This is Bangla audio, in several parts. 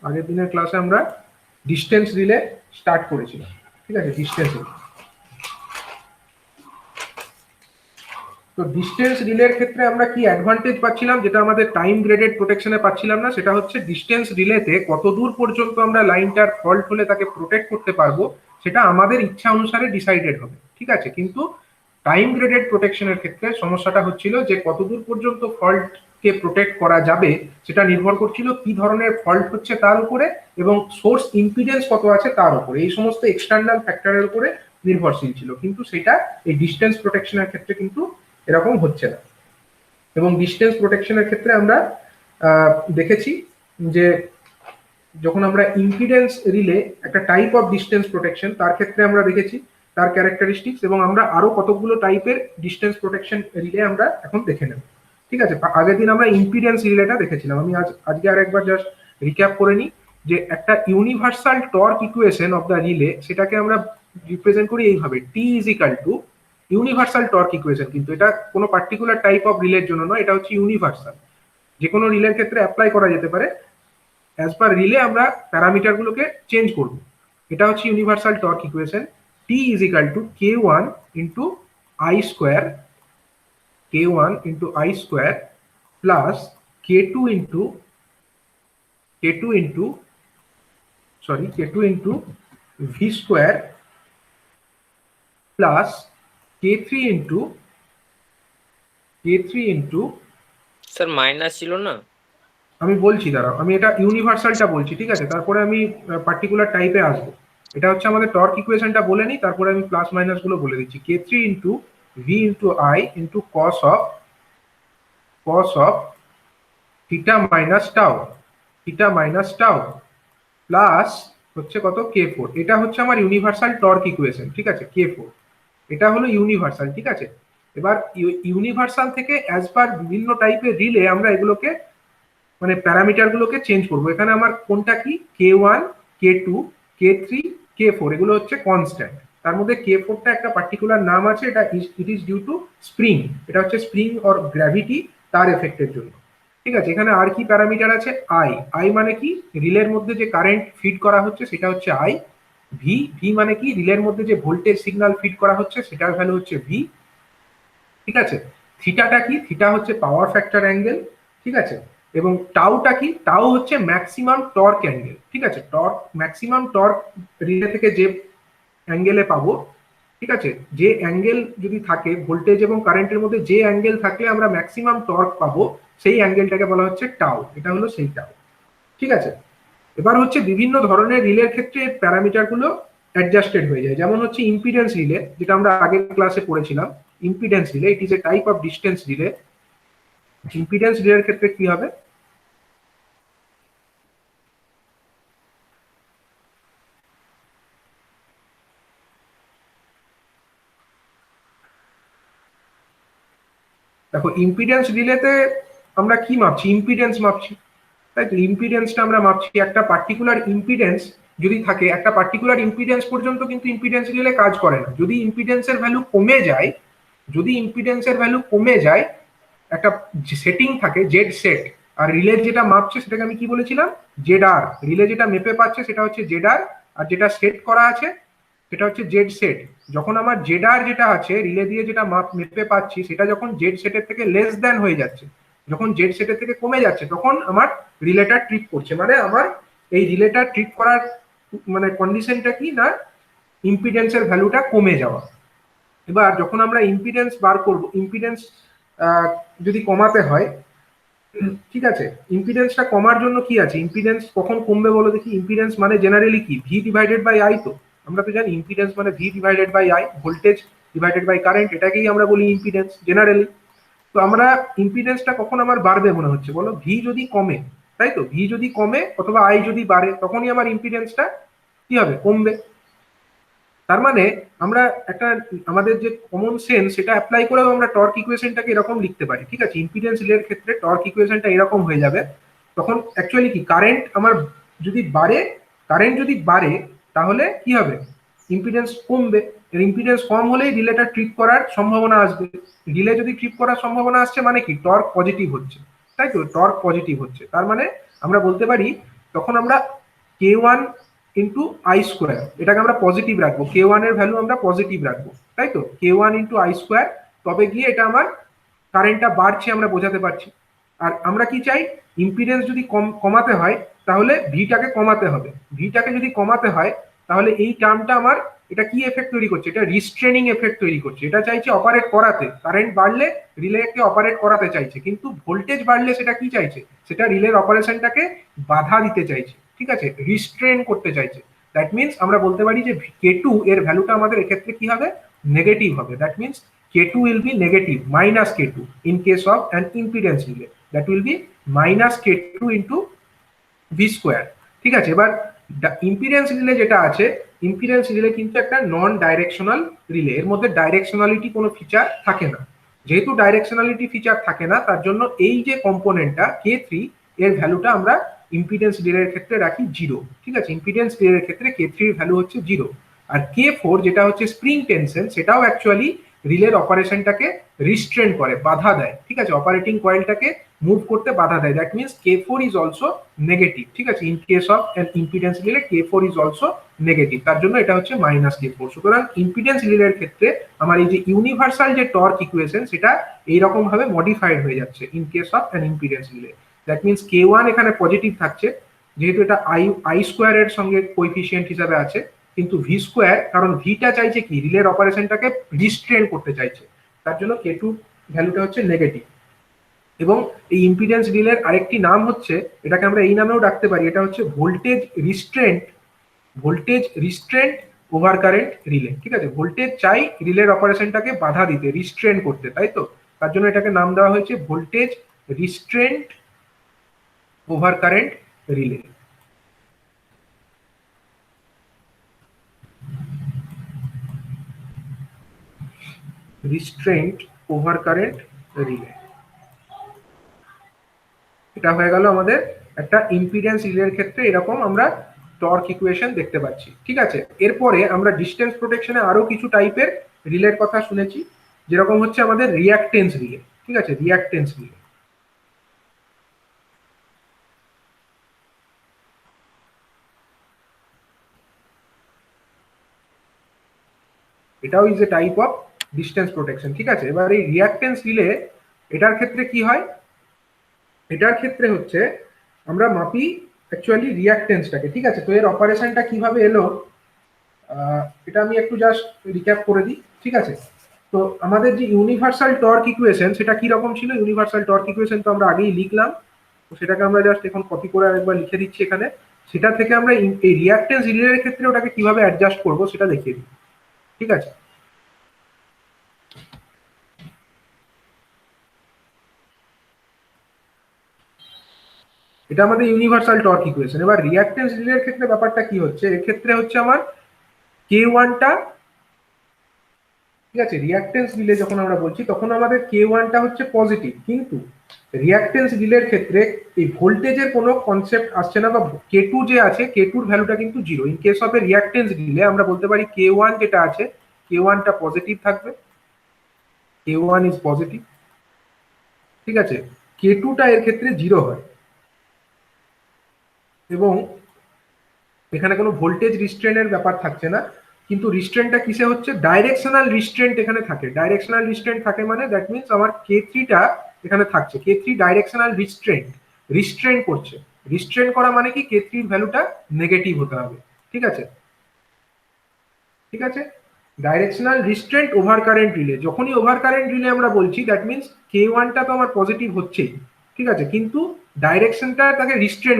আগের দিনের ক্লাসে আমরা ডিস্টেন্স রিলে স্টার্ট করেছিলাম, ঠিক আছে, ডিস্টেন্স রিলে। তো ডিস্টেন্স রিলের ক্ষেত্রে আমরা কি অ্যাডভান্টেজ পাচ্ছিলাম, যেটা আমাদের টাইম গ্রেডেড প্রোটেকশনে পাচ্ছিলাম না, সেটা হচ্ছে ডিস্টেন্স রিলেতে কত দূর পর্যন্ত আমরা লাইনটার ফল্ট হলে তাকে প্রোটেক্ট করতে পারবো সেটা আমাদের ইচ্ছা অনুসারে ডিসাইডেড হবে, ঠিক আছে। কিন্তু টাইম গ্রেডেড প্রোটেকশনের ক্ষেত্রে সমস্যাটা হচ্ছিল যে কতদূর পর্যন্ত ফল্টকে প্রোটেক্ট করা যাবে সেটা নির্ভর করছিল কি ধরনের ফল্ট হচ্ছে তার উপরে এবং সোর্স ইম্পিডেন্স কত আছে তার উপরে, এই সমস্ত এক্সটার্নাল ফ্যাক্টরের উপরে নির্ভরশীল ছিল। কিন্তু সেটা এই ডিস্টেন্স প্রোটেকশনের ক্ষেত্রে কিন্তু এরকম হচ্ছে না। এবং ডিস্টেন্স প্রোটেকশনের ক্ষেত্রে আমরা দেখেছি যে যখন আমরা ইম্পিডেন্স রিলে একটা টাইপ অফ ডিস্টেন্স প্রোটেকশন, তার ক্ষেত্রে আমরা দেখেছি তার ক্যারেক্টারিস্টিক্স, এবং আমরা আরো কতগুলো টাইপের ডিস্টেন্স প্রোটেকশন রিলে আমরা এখন দেখে নেব, ঠিক আছে। আগের দিন আমরা ইম্পিডেন্স রিলেটা দেখেছিলাম, আমি আজকে আরেকবার জাস্ট রিক্যাপ করে নিই যে একটা universal torque equation of the relay, সেটাকে আমরা রিপ্রেজেন্ট করি এইভাবে, T is equal to universal torque equation, কিন্তু এটা কোনো পার্টিকুলার টাইপ অফ রিলের জন্য নয়, এটা হচ্ছে ইউনিভার্সাল, যে কোনো রিলের ক্ষেত্রে অ্যাপ্লাই করা যেতে পারে। অ্যাজ পার রিলে আমরা প্যারামিটারগুলোকে চেঞ্জ করব। এটা হচ্ছে universal torque equation, T is equal two k1 into I square, k1 into I square plus k2 into V square plus k3 into sir minus ছিল না, আমি বলছি, দাঁড়াও, আমি এটা ইউনিভার্সালটা বলছি, ঠিক আছে, তারপরে আমি পার্টিকুলার টাইপে আসবো। এটা হচ্ছে আমাদের টর্ক ইকুয়েশনটা বলে নিই, তারপরে আমি প্লাস মাইনাস গুলো বলে দিচ্ছি। k3 into V into I into cos of theta minus tau plus হচ্ছে কত k4। এটা হচ্ছে আমার ইউনিভার্সাল টর্ক ইকুয়েশন, ঠিক আছে, k4 এটা হলো ইউনিভার্সাল, ঠিক আছে। এবার ইউনিভার্সাল থেকে অ্যাজ পার বিভিন্ন টাইপের রিলে আমরা এগুলোকে মানে প্যারামিটার গুলোকে চেঞ্জ করবো। এখানে আমার কোনটা কি, k1 k2 k3 k4 এগুলো হচ্ছে কনস্ট্যান্ট। তার মধ্যে k4টা একটা পার্টিকুলার নাম আছে, এটা it is due to spring, এটা হচ্ছে স্প্রিং অর গ্র্যাভিটি তার এফেক্টের জন্য, ঠিক আছে। এখানে আর কি প্যারামিটার আছে, আই মানে কি, রিলের মধ্যে যে কারেন্ট ফিড করা হচ্ছে সেটা হচ্ছে আই। ভি মানে কি, রিলের মধ্যে যে ভোল্টেজ সিগন্যাল ফিড করা হচ্ছে সেটার ভ্যালু হচ্ছে ভি, ঠিক আছে। থিটাটা কি, থিটা হচ্ছে পাওয়ার ফ্যাক্টর অ্যাঙ্গেল, ঠিক আছে। এবং টাউটা কি, টাউ হচ্ছে ম্যাক্সিমাম টর্ক অ্যাঙ্গেল, ঠিক আছে। টর্ক ম্যাক্সিমাম টর্ক রিলে থেকে যে অ্যাঙ্গেলে পাবো, ঠিক আছে, যে অ্যাঙ্গেল যদি থাকে ভোল্টেজ এবং কারেন্টের মধ্যে, যে অ্যাঙ্গেল থাকলে আমরা ম্যাক্সিমাম টর্ক পাবো সেই অ্যাঙ্গেলটাকে বলা হচ্ছে টাউ, এটা হলো সেই টাউ, ঠিক আছে। এবার হচ্ছে বিভিন্ন ধরনের রিলের ক্ষেত্রে প্যারামিটার গুলো অ্যাডজাস্টেড হয়ে যায়, যেমন হচ্ছে ইম্পিডেন্স রিলে, যেটা আমরা আগের ক্লাসে পড়েছিলাম। Impedance relay it is a type of distance relay. Impedance রিলের ক্ষেত্রে কি হবে, দেখো ইম্পিডেন্স রিলেতে আমরা কি মাপছি, ইম্পিডেন্স মাপছি, তাই তো। ইম্পিডেন্সটা আমরা মাপছি, একটা পার্টিকুলার ইম্পিডেন্স যদি থাকে, একটা পার্টিকুলার ইম্পিডেন্স পর্যন্ত কিন্তু ইম্পিডেন্স রিলে কাজ করে না। যদি ইম্পিডেন্সের ভ্যালু কমে যায়, একটা সেটিং থাকে জেড সেট, আর রিলে যেটা মাপছে সেটাকে আমি কি বলেছিলাম, জেড আর। রিলে যেটা মেপে পাচ্ছে সেটা হচ্ছে জেড আর যেটা সেট করা আছে সেটা হচ্ছে জেড সেট। যখন আমার জেড আর যেটা আছে রিলে দিয়ে যেটা মেপে পাচ্ছি, সেটা যখন জেড সেটের থেকে লেস দ্যান হয়ে যাচ্ছে, যখন জেড সেটের থেকে কমে যাচ্ছে, তখন আমার রিলেটা ট্রিপ করছে। মানে আমার এই রিলেটা ট্রিপ করার মানে কন্ডিশনটা কি না, ইম্পিডেন্সের ভ্যালুটা কমে যাওয়া। এবার যখন আমরা ইম্পিডেন্স বার করব, ইম্পিডেন্স যদি কমাতে হয়, ঠিক আছে, ইম্পিডেন্সটা কমার জন্য কি আছে, ইম্পিডেন্স কখন কমবে বলো দেখি। ইম্পিডেন্স মানে জেনারেলি কি, ভি ডিভাইডেড বাই আই, তো আমরা তো জানি ইম্পিডেন্স মানে V divided by I, voltage divided by current, এটাকেই আমরা বলি ইম্পিডেন্স জেনারেলি। তো আমরা ইম্পিডেন্সটা কখন আমার বাড়বে মনে হচ্ছে বলো, ভি যদি কমে, তাই তো, ভি যদি কমে অথবা আই যদি বাড়ে, তখনই আমার ইম্পিডেন্সটা কি হবে, কমবে। তার মানে আমরা একটা আমাদের যে কমন সেন্স সেটা অ্যাপ্লাই করেও আমরা টর্ক ইকুয়েশনটাকে এরকম লিখতে পারি, ঠিক আছে। ইম্পিডেন্স রিলের ক্ষেত্রে টর্ক ইকুয়েশনটা এরকম হয়ে যাবে। তখন অ্যাকচুয়ালি কি, কারেন্ট যদি বাড়ে তাহলে কি হবে, ইম্পিডেন্স কমবে। ইম্পিডেন্স কম হলেই রিলেটা ট্রিপ করার সম্ভাবনা আসবে। রিলে যদি ট্রিপ করার সম্ভাবনা আসছে মানে কি, টর্ক পজিটিভ হচ্ছে, তাই তো, টর্ক পজিটিভ হচ্ছে। তার মানে আমরা বলতে পারি তখন আমরা k1 ইন্টু আই স্কোয়ার, এটাকে আমরা পজিটিভ রাখবো, k1 এর ভ্যালু আমরা পজিটিভ রাখবো, তাই তো, k1 ইন্টু আই স্কোয়ার, তবে গিয়ে এটা আমার কারেন্টটা বাড়ছে আমরা বোঝাতে পারছি। আর আমরা কি চাই, ইম্পিডেন্স যদি কমাতে হয় তাহলে ভিটাকে কমাতে হবে, ভিটাকে যদি কমাতে হয় তাহলে এই টার্মটা আমার এটা কি এফেক্ট তৈরি করছে, এটা রিস্ট্রেনিং এফেক্ট তৈরি করছে, এটা চাইছে অপারেট করাতে, কারেন্ট বাড়লে রিলেকে অপারেট করাতে চাইছে, কিন্তু ভোল্টেজ বাড়লে সেটা কি চাইছে, সেটা রিলের অপারেশনটাকে বাধা দিতে চাইছে, ঠিক আছে, রিস্ট্রেন করতে চাইছে। দ্যাট মিনস আমরা বলতে পারি যে k2 এর ভ্যালুটা আমাদের এক্ষেত্রে কি হবে, নেগেটিভ হবে। That means k2 will be negative minus k2 in case of an impedance relay, that will be minus k2 into v square, ঠিক আছে। এবার ইম্পিডেন্স রিলে যেটা আছে, ইম্পিডেন্স রিলে কিন্তু একটা নন ডাইরেকশনাল রিলে, এর মধ্যে ডাইরেকশনালিটি কোনো ফিচার থাকে না। যেহেতু ডাইরেকশনালিটি ফিচার থাকে না, তার জন্য এই যে কম্পোনেন্টটা k3 এর ভ্যালুটা আমরা ইম্পিডেন্স রিলের ক্ষেত্রে রাখি 0, ঠিক আছে, ইম্পিডেন্স রিলের ক্ষেত্রে k3 এর ভ্যালু হচ্ছে 0। আর k4 যেটা হচ্ছে স্প্রিং টেনশন, সেটাও অ্যাকচুয়ালি রিলের অপারেশনটাকে রিস্ট্রেন করে, বাধা দেয়, ঠিক আছে, অপারেটিং কয়েলটাকে মুভ করতে বাধা দেয়। That means k4 is also negative, ঠিক আছে, in case of an impedance relay k4 is also negative, তার জন্য এটা হচ্ছে মাইনাস k4। সুতরাং ইম্পিডেন্স রিলের ক্ষেত্রে আমার এই যে ইউনিভার্সাল যে টর্ক ইকুয়েশন, সেটা এইরকম ভাবে মডিফাইড হয়ে যাচ্ছে in case of an impedance relay. That means k1 এখানে পজিটিভ থাকছে, যেহেতু এটা আই স্কোয়ারের সঙ্গে কোএফিসিয়েন্ট হিসাবে আছে, কিন্তু ভি স্কোয়ার, কারণ ভিটা চাইছে কি, রিলের অপারেশনটাকে রিস্ট্রেন করতে চাইছে, তার জন্য k2 ভ্যালুটা হচ্ছে নেগেটিভ। এবং এই ইম্পিডেন্স রিলের আরেকটি নাম হচ্ছে, এটাকে আমরা এই নামেও ডাকতে পারি, এটা হচ্ছে voltage restraint over current relay, ঠিক আছে, ভোল্টেজ চাই রিলের অপারেশনটাকে বাধা দিতে, রিস্ট্রেন করতে, তাই তো, তার জন্য এটাকে নাম দেওয়া হয়েছে voltage restraint over current relay. Restraint over current relay, এটা হয়ে গেল আমাদের একটা ইম্পিডেন্স রিলের ক্ষেত্রে এরকম আমরা টর্ক ইকুয়েশন দেখতে পাচ্ছি, ঠিক আছে। এরপরে আমরা ডিস্টেন্স প্রোটেকশনে আরো কিছু টাইপের রিলের কথা শুনেছি, যেরকম হচ্ছে আমাদের রিঅ্যাকটেন্স রিলে, ঠিক আছে, রিঅ্যাকটেন্স রিলে। এটাও is a type of distance protection, ঠিক আছে। এবার এই রিঅ্যাকটেন্স রিলে, এটার ক্ষেত্রে কি হয়, এটার ক্ষেত্রে হচ্ছে আমরা মাপি অ্যাকচুয়ালি রিঅ্যাকটেন্সটাকে, ঠিক আছে। তো এর অপারেশনটা কিভাবে এলো, এটা আমি একটু জাস্ট রিক্যাপ করে দিই, ঠিক আছে। তো আমাদের যে ইউনিভার্সাল টর্ক ইকুয়েশন, সেটা কি রকম ছিল, ইউনিভার্সাল টর্ক ইকুয়েশন তো আমরা আগেই লিখলাম, তো সেটাকে আমরা জাস্ট এখন কপি করে আরেকবার লিখে দিচ্ছি এখানে। সেটা থেকে আমরা এই রিঅ্যাকটেন্স রিলের ক্ষেত্রে ওটাকে কিভাবে অ্যাডজাস্ট করব সেটা দেখিয়ে দিই, ঠিক আছে। এটা আমাদের ইউনিভার্সাল টর্ক ইকুয়েশন। এবার রিঅ্যাকটেন্স রিলের ক্ষেত্রে ব্যাপারটা কি হচ্ছে, এর ক্ষেত্রে হচ্ছে আমার k1টা, ঠিক আছে, রিঅ্যাকটেন্স রিলে যখন আমরা বলছি তখন আমাদের k1টা হচ্ছে পজিটিভ, কিন্তু রিঅ্যাকটেন্স রিলের ক্ষেত্রে এই ভোল্টেজের কোনো কনসেপ্ট আসছে না, বা k2 যে আছে, k2 এর ভ্যালুটা কিন্তু 0। In case of A reactance relay আমরা বলতে পারি k1 যেটা আছে, k1টা পজিটিভ থাকবে, k1 ইজ পজিটিভ, ঠিক আছে, k2টা এর ক্ষেত্রে 0 হয়, এবং এখানে কোনো ভোল্টেজ রিস্ট্রেনের ব্যাপার থাকছে না। কিন্তু রিস্ট্রেন্টটা কিসে হচ্ছে, ডাইরেকশনাল রিস্ট্রেন্ট এখানে থাকে, ডাইরেকশনাল রিস্ট্রেন্ট থাকে মানে দ্যাট মিনস আমার k3টা এখানে থাকছে, k3 ডাইরেকশনাল রিস্ট্রেন্ট করছে। রিস্ট্রেন্ট করা মানে কি, k3 এর ভ্যালুটা নেগেটিভ হতে হবে, ঠিক আছে, ঠিক আছে। Directional restraint over current relay, যখনই ওভার কারেন্ট রিলে আমরা বলছি দ্যাট মিনস k1টা তো আমার পজিটিভ হচ্ছেই, ঠিক আছে, কিন্তু ডাইরেকশনটা তাকে রিস্ট্রেন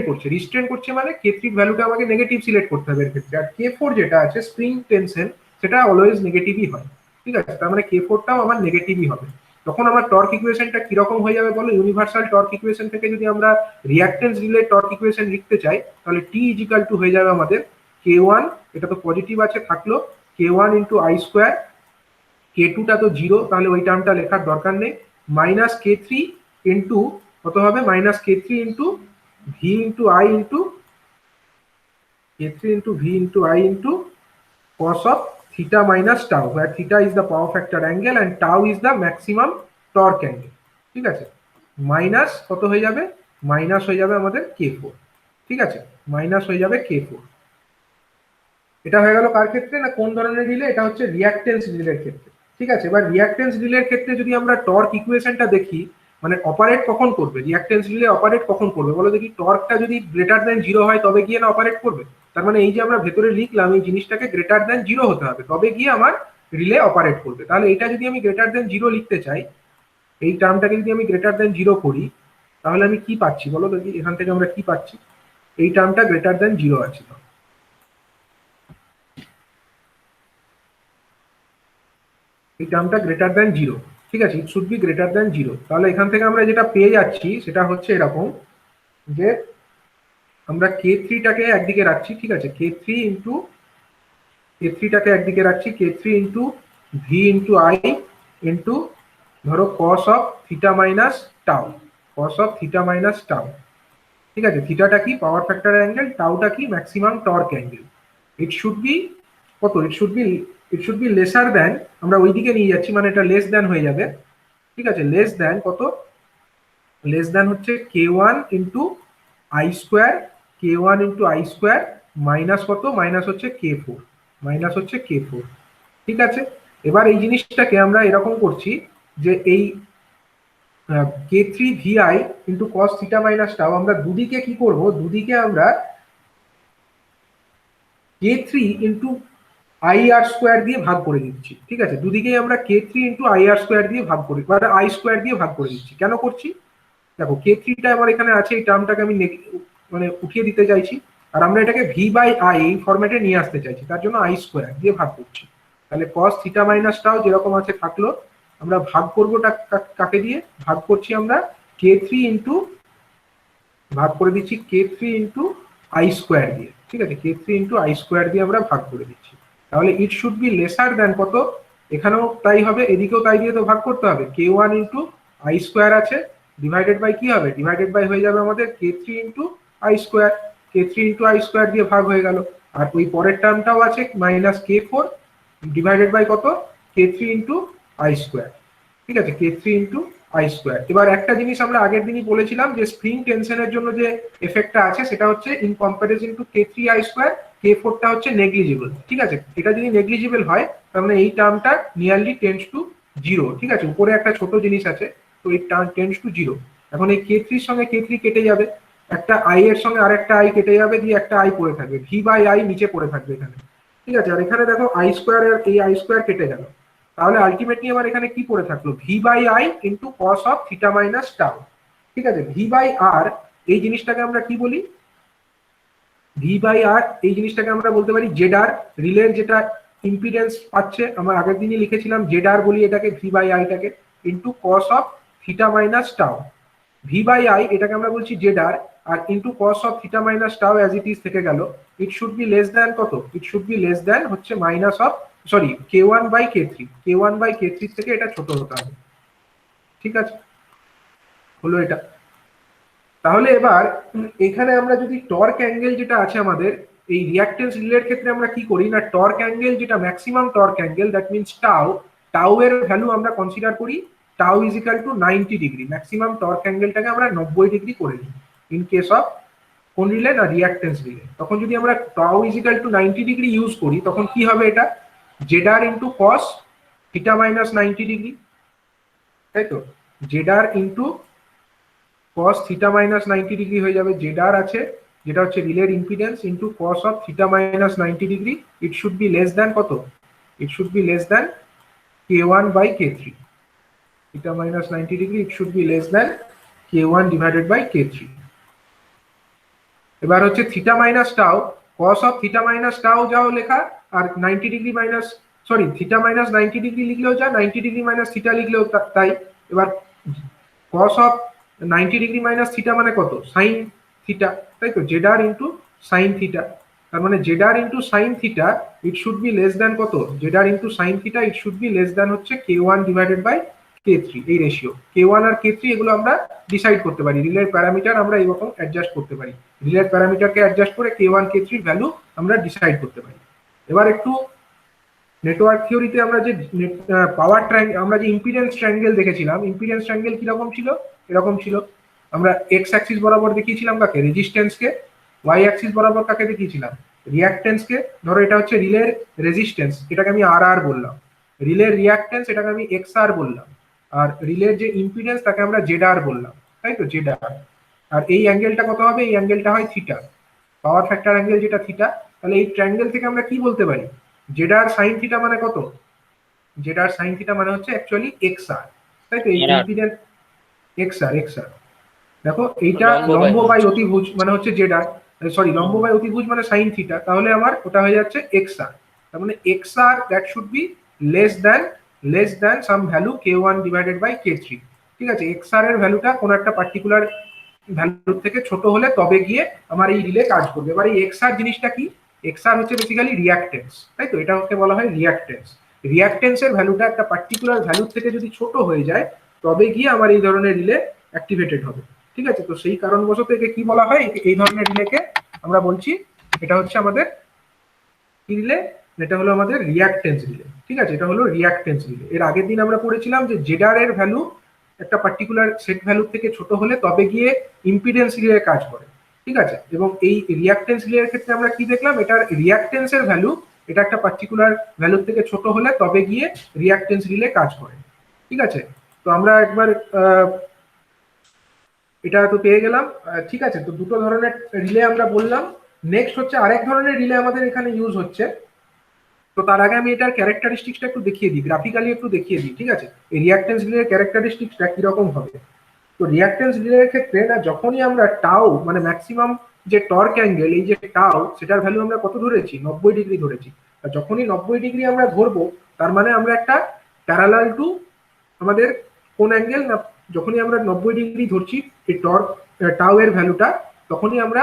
করছে মানে k3 ভ্যালুটা আমাকে নেগেটিভ সিলেক্ট করতে হবে এর ক্ষেত্রে। আর k4 যেটা আছে স্প্রিং টেনশন, সেটা অলওয়েজ নেগেটিভই হয়, ঠিক আছে, তার মানে k4টাও আমার নেগেটিভই হবে। তখন আমার টর্ক ইকুয়েশনটা কিরকম হয়ে যাবে বলো, ইউনিভার্সাল টর্ক ইকুয়েশন থেকে যদি আমরা রিঅ্যাকটেন্স রিলে টর্ক ইকুয়েশন লিখতে চাই, তাহলে t ইজিক্যাল টু হয়ে যাবে আমাদের k1, এটা তো পজিটিভ আছে থাকলো, k1 ইন্টু আই স্কোয়ার, k2টা তো 0, তাহলে ওই টার্মটা লেখার দরকার নেই, মাইনাস k3 ইন্টু কত হবে, minus k3 into V into I into k3 into V into I into cos of theta minus tau, where theta is the power factor angle and tau is the maximum torque angle, ঠিক আছে। মাইনাস কত হয়ে যাবে, মাইনাস হয়ে যাবে আমাদের k4, ঠিক আছে, মাইনাস হয়ে যাবে K4। এটা হয়ে গেল কার ক্ষেত্রে, না কোন ধরনের রিলে, এটা হচ্ছে রিঅ্যাকটেন্স রিলের ক্ষেত্রে। ঠিক আছে, এবার রিঅ্যাকটেন্স রিলের ক্ষেত্রে যদি আমরা টর্ক ইকুয়েশনটা দেখি, মানে অপারেট কখন করবে রিঅ্যাকটেন্স রিলে, অপারেট কখন করবে বলো দেখি, টর্কটা যদি গ্রেটার দেন 0 হয় তবে গিয়ে না অপারেট করবে। তার মানে এই যে আমরা ভেতরে লিখলাম এই জিনিসটাকে গ্রেটার দেন 0 হতে হবে তবে গিয়ে আমার রিলে অপারেট করবে। তাহলে এটা যদি আমি গ্রেটার দেন 0 লিখতে চাই, এই টার্মটাকে যদি আমি গ্রেটার দেন 0 করি, তাহলে আমি কি পাচ্ছি বলো দেখি, এখান থেকে আমরা কি পাচ্ছি, এই টার্মটা গ্রেটার দেন 0 আছে, এই টার্মটা গ্রেটার দেন 0। ঠিক আছে, ইট শুড বি গ্রেটার দেন 0। তাহলে এখান থেকে আমরা যেটা পেয়ে যাচ্ছি সেটা হচ্ছে এরকম, যে আমরা K3টাকে একদিকে রাখছি, ঠিক আছে, K3টাকে একদিকে রাখছি, K3 into V into I into ধরো cos of theta minus tau, cos of theta minus tau. ঠিক আছে, থিটাটা কি পাওয়ার ফ্যাক্টর অ্যাঙ্গেল, টাউটা কি maximum torque angle. It should be কত, it should be lesser than, আমরা ওইদিকে নিয়ে যাচ্ছি মানে এটা লেস দেন হয়ে যাবে। ঠিক আছে, লেস দেন কত, লেস দেন হচ্ছে K1 into I square, K1 into I square minus কত, মাইনাস হচ্ছে K4, মাইনাস হচ্ছে K4। ঠিক আছে, এবার এই জিনিসটাকে আমরা এরকম করছি যে এই K3 VI into cos theta minus টাও আমরা দুদিকে কি করব, দুদিকে আমরা K3 into I R square দিয়ে ভাগ করে দিচ্ছি। ঠিক আছে, দুদিকেই আমরা K3 into I R square দিয়ে ভাগ করি, মানে আই স্কোয়ার দিয়ে ভাগ করে দিচ্ছি। কেন করছি দেখো, K3টা আমার এখানে আছে, এই টার্মটাকে আমি মানে উঠিয়ে দিতে চাইছি, আর আমরা এটাকে ভি বাই আই এই ফরম্যাটে নিয়ে আসতে চাইছি, তার জন্য আই স্কোয়ার দিয়ে ভাগ করছি। তাহলে কস থিটা মাইনাসটাও যেরকম আছে থাকলো, আমরা ভাগ করবো কাকে দিয়ে, ভাগ করছি আমরা K3 ইন্টু, ভাগ করে দিচ্ছি K3 ইন্টু আই স্কোয়ার দিয়ে। ঠিক আছে, K3 ইন্টু আই স্কোয়ার দিয়ে আমরা ভাগ করে দিচ্ছি। তাহলে ইট শুড বি লেসার দেন কত, এখানেও তাই হবে, এদিকেও তাই দিয়ে তো ভাগ করতে হবে। K1 ইন্টু আই স্কোয়ার আছে, ডিভাইডেড বাই কি হবে, ডিভাইডেড বাই হয়ে যাবে আমাদের K3 into I square, K3 into I square দিয়ে ভাগ হয়ে গেল। আর ওই পরের টার্মটাও আছে মাইনাস K4 ডিভাইডেড বাই কত, K3 ইন্টু আই স্কোয়ার। ঠিক আছে, K3 ইন্টু আই স্কোয়ার। এবার একটা জিনিস আমরা আগের দিনই বলেছিলাম যে স্প্রিং টেনশনের জন্য যে এফেক্টটা আছে সেটা হচ্ছে in comparison to K3 I square, K4টা হচ্ছে নেগলিজিবল। ঠিক আছে, এটা যদি নেগলিজিবল হয় তার মানে এই টার্মটা নিয়ারলি টেন্স টু 0। ঠিক আছে, উপরে একটা ছোট জিনিস আছে, তো এই টার্ম টেন্স টু 0। এখন এই K3 এর সঙ্গে K3 কেটে যাবে, একটা আই এর সঙ্গে আরেকটা আই কেটে যাবে, দিয়ে একটা আই পড়ে থাকবে, ভি বাই আই নিচে পড়ে থাকবে এখানে। ঠিক আছে, আর এখানে দেখো আই স্কোয়ার আর এই আই স্কোয়ার কেটে গেল, তাহলে আলটিমেটলি আমার এখানে কি পড়ে থাকলো, V by I into cos of theta minus tau. ঠিক আছে, ভি বাই আর এই জিনিসটাকে আমরা কি বলি, ভি বাই আর এই জিনিসটাকে আমরা বলতে পারি জেড আর, রিলের যেটা ইম্পিডেন্স পাচ্ছে, আমরা আগের দিনই লিখেছিলাম জেড আর বলি এটাকে, ভি বাই আইটাকে, into cos of theta minus tau. V by I এটাকে আমরা বলছি Z R into cos of theta minus tau as it is থেকে গেল। It should be less than কত, it should be less than হচ্ছে minus of, sorry K1 by K3, K1 by K3 থেকে এটা ছোট হতে হবে। ঠিক আছে, হলো এটা। তাহলে এবার এখানে আমরা যদি টর্ক অ্যাঙ্গেল যেটা আছে আমাদের এই রিঅ্যাকটেন্স রিলের ক্ষেত্রে আমরা কি করি না, টর্ক অ্যাঙ্গেল যেটা maximum torque angle, that means tau, tau এর ভ্যালু আমরা কনসিডার করি tau is equal to 90 degree, maximum torque অ্যাঙ্গেলটাকে আমরা 90 ডিগ্রি করে নিই ইন কেস অফ কোন রিলে না রিঅ্যাকটেন্স রিলে। তখন যদি আমরা tau is equal to 90 degree use করি তখন কি হবে, এটা Z R into cos theta minus 90 degree, তাই তো, Z R into cos theta minus 90 degree হয়ে যাবে, জেডার আছে যেটা হচ্ছে রিলের impedance into cos of theta minus 90 degree. It should be less than কত, it should be less than K1 by K3, theta minus 90 degree it should be less than K1 divided by K3। এবার হচ্ছে theta minus tau, cos of theta minus tau যাও লেখা, আর 90 ডিগ্রি minus, sorry theta minus 90 degree লিখলেও যা, 90 ডিগ্রি মাইনাস থিটা লিখলেও তাই। এবার cos অফ 90 ডিগ্রি মাইনাস থিটা মানে কত, সাইন থিটা, তাই তো, জেডার ইন্টু সাইন থিটা। তার মানে Z R into sine theta it should be less than কত, Z R into sine theta it should be less than হচ্ছে K1 ডিভাইডেড বাই K3, এই রেশিও K1 আর K3 এগুলো আমরা ডিসাইড করতে পারি, রিলের প্যারামিটার আমরা এইরকম অ্যাডজাস্ট করতে পারি, রিলের প্যারামিটারকে অ্যাডজাস্ট করে K1 K3 ভ্যালু আমরা ডিসাইড করতে পারি। এবার একটু নেটওয়ার্ক থিওরিতে আমরা যে পাওয়ার ট্রায়াঙ্গেল, আমরা যে ইম্পিডেন্স ট্রায়াঙ্গেল দেখেছিলাম, ইম্পিডেন্স ট্রায়াঙ্গেল কিরকম ছিল, এরকম ছিল। আমরা এক্স অ্যাক্সিস বরাবর দেখিয়েছিলাম কাকে, রেজিস্ট্যান্সকে, ওয়াই অ্যাক্সিস বরাবর কাকে দেখিয়েছিলাম, রিয়াক্টেন্সকে। ধরো এটা হচ্ছে রিলের রেজিস্ট্যান্স, এটাকে আমি আর আর বললাম। রিলের রিয়াক্টেন্স এটাকে আমি এক্স আর বললাম। আর রিলের যে ইম্পিডেন্স তাকে আমরা জেড আর বললাম, তাই তো, জেড আর। আর এই অ্যাঙ্গেলটা কত হবে, এই অ্যাঙ্গেলটা হয় থিটা, পাওয়ার ফ্যাক্টর অ্যাঙ্গেল যেটা থিটা। তাহলে এই ট্রায়াঙ্গেল থেকে আমরা কি বলতে পারি, জেড আর সাইন থিটা মানে কত, জেড আর সাইন থিটা মানে হচ্ছে অ্যাকচুয়ালি এক্স আর, তাই তো। এই আর আর ইম্পিডেন্স এক্স আর। দেখো এইটা লম্ব বাই লম্ব বাই অতিভুজ মানে হচ্ছে জেড আর, সরি লম্ব বাই অতিভুজ মানে সাইন থিটা, তাহলে আমার ওটা হয়ে যাচ্ছে এক্স আর। তার মানে X R that should be less than some value k1 divided by k3। ঠিক আছে, এক্স আর এর ভ্যালুটা কোন একটা পার্টিকুলার ভ্যালুর থেকে ছোট হলে তবে গিয়ে আমার এই রিলে কাজ করবে। এবার এই এক্স আর জিনিসটা কি, এক্স আর হচ্ছে বেসিক্যালি রিয়াক্টেন্স, তাই তো, এটা হচ্ছে বলা হয় রিয়াক্টেন্স। রিয়াক্টেন্সের ভ্যালুটা একটা পার্টিকুলার ভ্যালুর থেকে যদি ছোট হয়ে যায় তবে গিয়ে আমার এই ধরনের রিলে অ্যাক্টিভেটেড হবে। ঠিক আছে, তো সেই কারণবশত একে কি বলা হয়, এই ধরনের রিলেকে আমরা বলছি এটা হচ্ছে আমাদের কি রিলে, এটা হলো আমাদের রিয়াক্টেন্স রিলে। ঠিক আছে, এটা হলো রিয়াক্টেন্স রিলে। এর আগের দিন আমরা পড়েছিলাম যে জেডার এর ভ্যালু একটা পার্টিকুলার সেট ভ্যালু থেকে ছোট হলে তবে গিয়ে ইম্পিডেন্স রিলে কাজ করে। ঠিক আছে, এবং এই রিয়াক্টেন্স রিলের ক্ষেত্রে আমরা কি দেখলাম, এটার রিয়াক্টেন্সের ভ্যালু এটা একটা পার্টিকুলার ভ্যালুর থেকে ছোট হলে তবে গিয়ে রিয়াক্টেন্স রিলে কাজ করে। ঠিক আছে, তো আমরা একবার এটা তো পেয়ে গেলাম। ঠিক আছে, তো দুটো ধরনের রিলে আমরা বললাম। নেক্সট হচ্ছে আরেক ধরনের রিলে আমাদের এখানে ইউজ হচ্ছে। তো তার আগে আমি এটার ক্যারেক্টারিস্টিক্সটা একটু দেখিয়ে দিই, গ্রাফিক্যালি একটু দেখিয়ে দিই। ঠিক আছে, এই রিয়াক্টেন্স রিলের ক্যারেক্টারিস্টিক্সটা কিরকম হবে। তো রিয়াক্টেন্স রিলের ক্ষেত্রে না, যখনই আমরা টাউ মানে ম্যাক্সিমাম যে টর্ক অ্যাঙ্গেল, এই যে টাউ, সেটার ভ্যালু আমরা কত ধরেছি, 90 ডিগ্রি ধরেছি। আর যখনই 90 ডিগ্রি আমরা ধরবো তার মানে আমরা একটা প্যারালাল টু আমাদের কোন অ্যাঙ্গেল না, যখনই আমরা 90 ডিগ্রি ধরছি এই টর্ক টাউ এর ভ্যালুটা, তখনই আমরা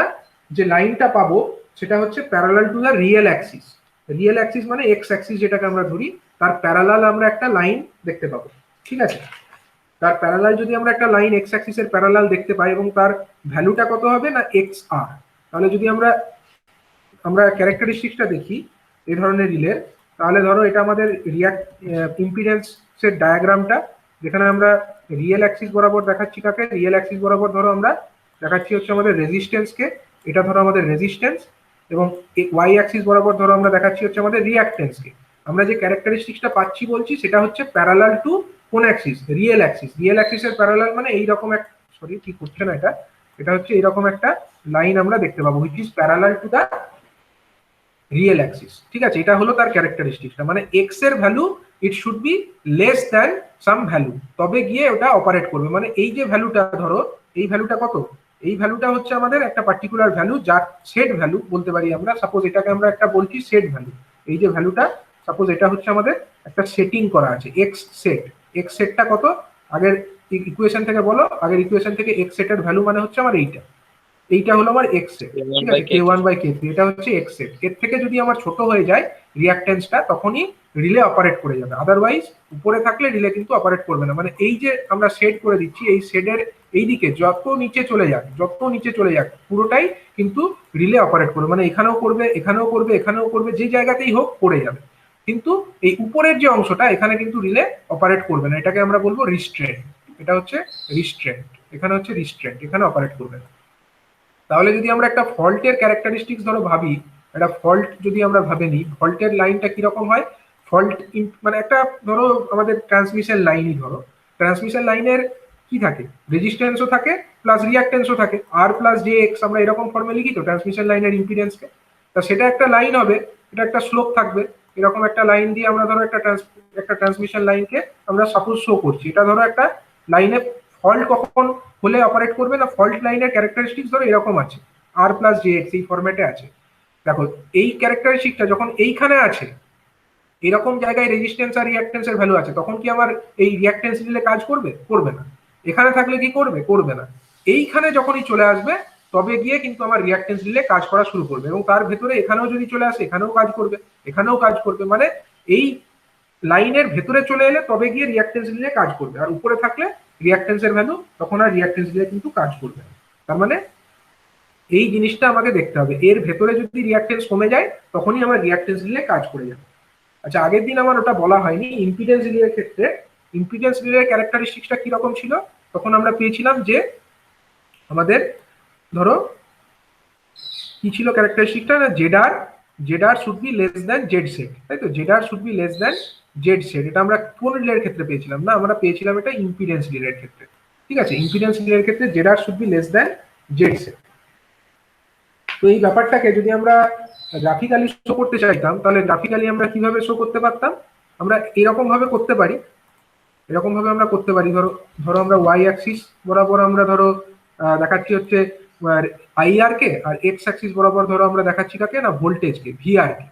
যে লাইনটা পাবো সেটা হচ্ছে parallel to the real axis. Real Axis মানে এক্স অ্যাক্সিস যেটাকে আমরা ধরি, তার প্যারালাল আমরা একটা লাইন দেখতে পাবো। ঠিক আছে, তার প্যারালাল যদি আমরা একটা লাইন এক্স অ্যাক্সিসের প্যারালাল দেখতে পাই এবং তার ভ্যালুটা কত হবে না এক্স আর, তাহলে যদি আমরা আমরা ক্যারেক্টারিস্টিক্সটা দেখি এই ধরনের রিলের, তাহলে ধরো এটা আমাদের ইম্পিডেন্সের ডায়াগ্রামটা, যেখানে আমরা রিয়েল অ্যাক্সিস বরাবর দেখাচ্ছি কাকে, রিয়েল অ্যাক্সিস বরাবর ধরো আমরা দেখাচ্ছি হচ্ছে আমাদের রেজিস্ট্যান্সকে, এটা ধরো আমাদের রেজিস্ট্যান্স, এবং ওয়াই অ্যাক্সিস বরাবর ধরো আমরা দেখাচ্ছি হচ্ছে আমাদের রিয়াক্টেন্সকে। আমরা যে ক্যারেক্টারিস্টিক্সটা পাচ্ছি বলছি সেটা হচ্ছে প্যারালাল টু কোন অ্যাক্সিস, রিয়েল অ্যাক্সিস। রিয়েল অ্যাক্সিসের প্যারালাল মানে এইরকম এক, সরি ঠিক হচ্ছে না এটা, এটা হচ্ছে এরকম একটা লাইন আমরা দেখতে পাবো which is parallel to the real axis. ঠিক আছে, এটা হলো তার ক্যারেক্টারিস্টিক্সটা, মানে এক্স এর value it should be less than some value, তবে গিয়ে ওটা অপারেট করবে। মানে এই যে ভ্যালুটা ধরো, এই ভ্যালুটা কত, এই ভ্যালুটা হচ্ছে আমাদের একটা পার্টিকুলার ভ্যালু, যার সেট ভ্যালু বলতে পারি আমরা। সাপোজ এটাকে আমরা একটা বলছি সেট ভ্যালু, এই যে ভ্যালুটা সাপোজ এটা হচ্ছে আমাদের একটা সেটিং করা আছে এক্স সেট। এক্স সেটটা কত, আগের ইকুয়েশন থেকে বলো, আগের ইকুয়েশন থেকে এক্স সেটের ভ্যালু মানে হচ্ছে আমার এইটা, এইটা হলো আমার এক্স সেট। ঠিক আছে, k1/k3 এটা হচ্ছে এক্স সেট। এর থেকে যদি আমার ছোট হয়ে যায় রিয়াক্টেন্সটা, তখনই রিলে অপারেট করে যাবে, আদারওয়াইজ উপরে থাকলে রিলে কিন্তু অপারেট করবে না। মানে এই যে আমরা সেট করে দিচ্ছি, এই শেডের এইদিকে যত নিচে চলে যাক, যত নিচে চলে যাক, পুরোটাই কিন্তু রিলে অপারেট করবে। মানে এখানেও করবে, এখানেও করবে, এখানেও করবে, যে জায়গাতেই হোক করে যাবে, কিন্তু এই উপরের যে অংশটা এখানে কিন্তু রিলে অপারেট করবে না। এটাকে আমরা বলবো রিস্ট্রেন্ট, এটা হচ্ছে রিস্ট্রেন্ট, এখানে হচ্ছে রিস্ট্রেন্ট, এখানে অপারেট করবে না। তাহলে যদি আমরা একটা ফল্টের ক্যারেক্টারিস্টিক্স ধরো ভাবি, একটা ফল্ট যদি আমরা ভাবে নিই, ফল্টের লাইনটা কিরকম হয়, ফল্ট মানে একটা ধরো আমাদের ট্রান্সমিশন লাইনই ধরো, ট্রান্সমিশন লাইনের কি থাকে, রেজিস্ট্যান্সও থাকে প্লাস রিয়াক্টেন্সও থাকে, আর প্লাস জে এক্স, আমরা এরকম ফর্মে লিখি তো ট্রান্সমিশন লাইনের ইম্পিডেন্সকে। তা সেটা একটা লাইন হবে, এটা একটা স্লোপ থাকবে, এরকম একটা লাইন দিয়ে আমরা ধরো একটা ট্রান্সমিশন লাইনকে আমরা সাপোজ শো করছি। এটা ধরো একটা লাইনে ফল্ট কখন হলে অপারেট করবে না, ফল্ট লাইনের ক্যারেক্টারিস্টিক্স ধরো এরকম আছে, আর প্লাস জে এক্স এই ফরম্যাটে আছে। দেখো এই ক্যারেক্টারিস্টিকটা যখন এইখানে আছে, এরকম জায়গায় রেজিস্ট্যান্স আর রিয়াক্টেন্স এর ভ্যালু আছে, তখন কি আমার এই রিয়াক্টেন্স রিলে কাজ করবে, করবে না। এখানে থাকলে কি করবে, করবে না। এইখানে যখনই চলে আসবে তবে গিয়ে কিন্তু আমার রিয়াক্টেন্স রিলে কাজ করা শুরু করবে, এবং তার ভেতরে এখানেও যদি চলে আসে এখানেও কাজ করবে, এখানেও কাজ করবে। মানে এই লাইনের ভেতরে চলে এলে তবে গিয়ে রিয়াক্টেন্স রিলে কাজ করবে, আর উপরে থাকলে রিয়াক্টেন্সের ভ্যালু তখন আর রিয়াক্টেন্স রিলে কিন্তু কাজ করবে না। তার মানে এই জিনিসটা আমাকে দেখতে হবে, এর ভেতরে যদি রিয়াক্টেন্স কমে যায় তখনই আমার রিয়াক্টেন্স রিলে কাজ করে যাবে। আচ্ছা, আগের দিন আমার ওটা বলা হয়নি, ইম্পিডেন্স রিলের ক্ষেত্রে ইম্পিডেন্স রিলের ক্যারেক্টারিস্টিক্সটা কিরকম ছিল, তখন আমরা পেয়েছিলাম যে আমাদের ধরো কি ছিল ক্যারেক্টারিস্টিকটা, না Z R should be less than Z set, তাই তো? Z R should be less than Z set, এটা আমরা কোন রিলের ক্ষেত্রে পেয়েছিলাম? না, আমরা পেয়েছিলাম এটা ইম্পিডেন্স রিলের ক্ষেত্রে। ঠিক আছে, ইম্পিডেন্স রিলের ক্ষেত্রে Z R should be less than Z set. তো এই ব্যাপারটাকে যদি আমরা গ্রাফিক্যালি শো করতে চাইতাম, তাহলে গ্রাফিক্যালি আমরা কিভাবে শো করতে পারতাম? আমরা এরকম ভাবে করতে পারি, এরকম ভাবে আমরা করতে পারি। ধরো ধরো আমরা ওয়াই অ্যাক্সিস বরাবর আমরা ধরো দেখাচ্ছি হচ্ছে আইআর কে, আর এক্স অ্যাক্সিস বরাবর ধরো আমরা দেখাচ্ছি কাকে, না ভোল্টেজ কে, ভিআর কে।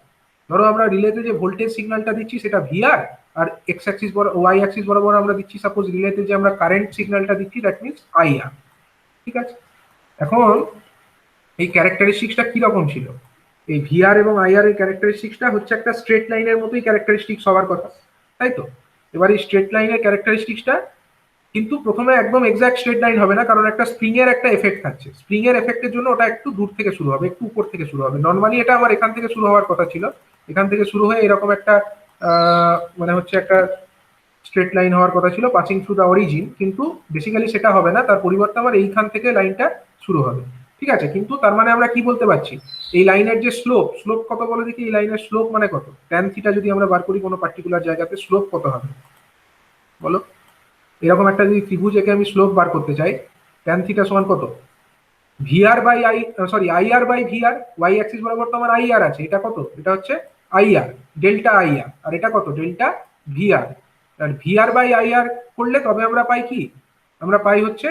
ধরো আমরা রিলেতে যে ভোল্টেজ সিগন্যালটা দিচ্ছি সেটা ভিআর, আর এক্স অ্যাক্সিস ওয়াই অ্যাক্সিস বরাবর আমরা দিচ্ছি সাপোজ রিলেতে যে আমরা কারেন্ট সিগন্যালটা দিচ্ছি, দ্যাট মিনস আইআর। ঠিক আছে, এখন এই ক্যারেক্টারিস্টিক্সটা কিরকম ছিল? এই ভিআর এবং আইআর এর ক্যারেক্টারিস্টিক্সটা হচ্ছে একটা স্ট্রেট লাইনের মতোই ক্যারেক্টারিস্টিক্স হওয়ার কথা, তাই তো? এবার এই স্ট্রেট লাইনের ক্যারেক্টারিস্টিক্সটা কিন্তু প্রথমে একদম এক্সাক্ট স্ট্রেট লাইন হবে না, কারণ একটা স্প্রিং এর একটা এফেক্ট থাকছে। স্প্রিং এর এফেক্টের জন্য ওটা একটু দূর থেকে শুরু হবে, একটু উপর থেকে শুরু হবে। নর্মালি এটা আমার এখান থেকে শুরু হওয়ার কথা ছিল, এখান থেকে শুরু হয়ে এরকম একটা মানে হচ্ছে একটা স্ট্রেট লাইন হওয়ার কথা ছিল পাসিং থ্রু দা অরিজিন, কিন্তু বেসিক্যালি সেটা হবে না, তার পরিবর্তে আমার এইখান থেকে লাইনটা শুরু হবে। ঠিক আছে, কিন্তু তার মানে আমরা কি বলতে পারছি, এই লাইনের যে স্লোপ, স্লোপ কত বলে দেখি? এই লাইনের স্লোপ মানে কত? ট্যান থিটা যদি আমরা বার করি কোনো পার্টিকুলার জায়গাতে, স্লোপ কত হবে বলো? এরকম একটা যদি ত্রিভুজ একে আমি স্লোপ বার করতে চাই, ট্যান থিটা সমান কত? VR by I, sorry IR by VR. Y axis বরাবর তো আমার আইআর আছে, এটা কত? এটা হচ্ছে আইআর, ডেল্টা আইআর। আর এটা কত? Delta VR. আর ভিআর বাই আইআর করলে তবে আমরা পাই কি? আমরা পাই হচ্ছে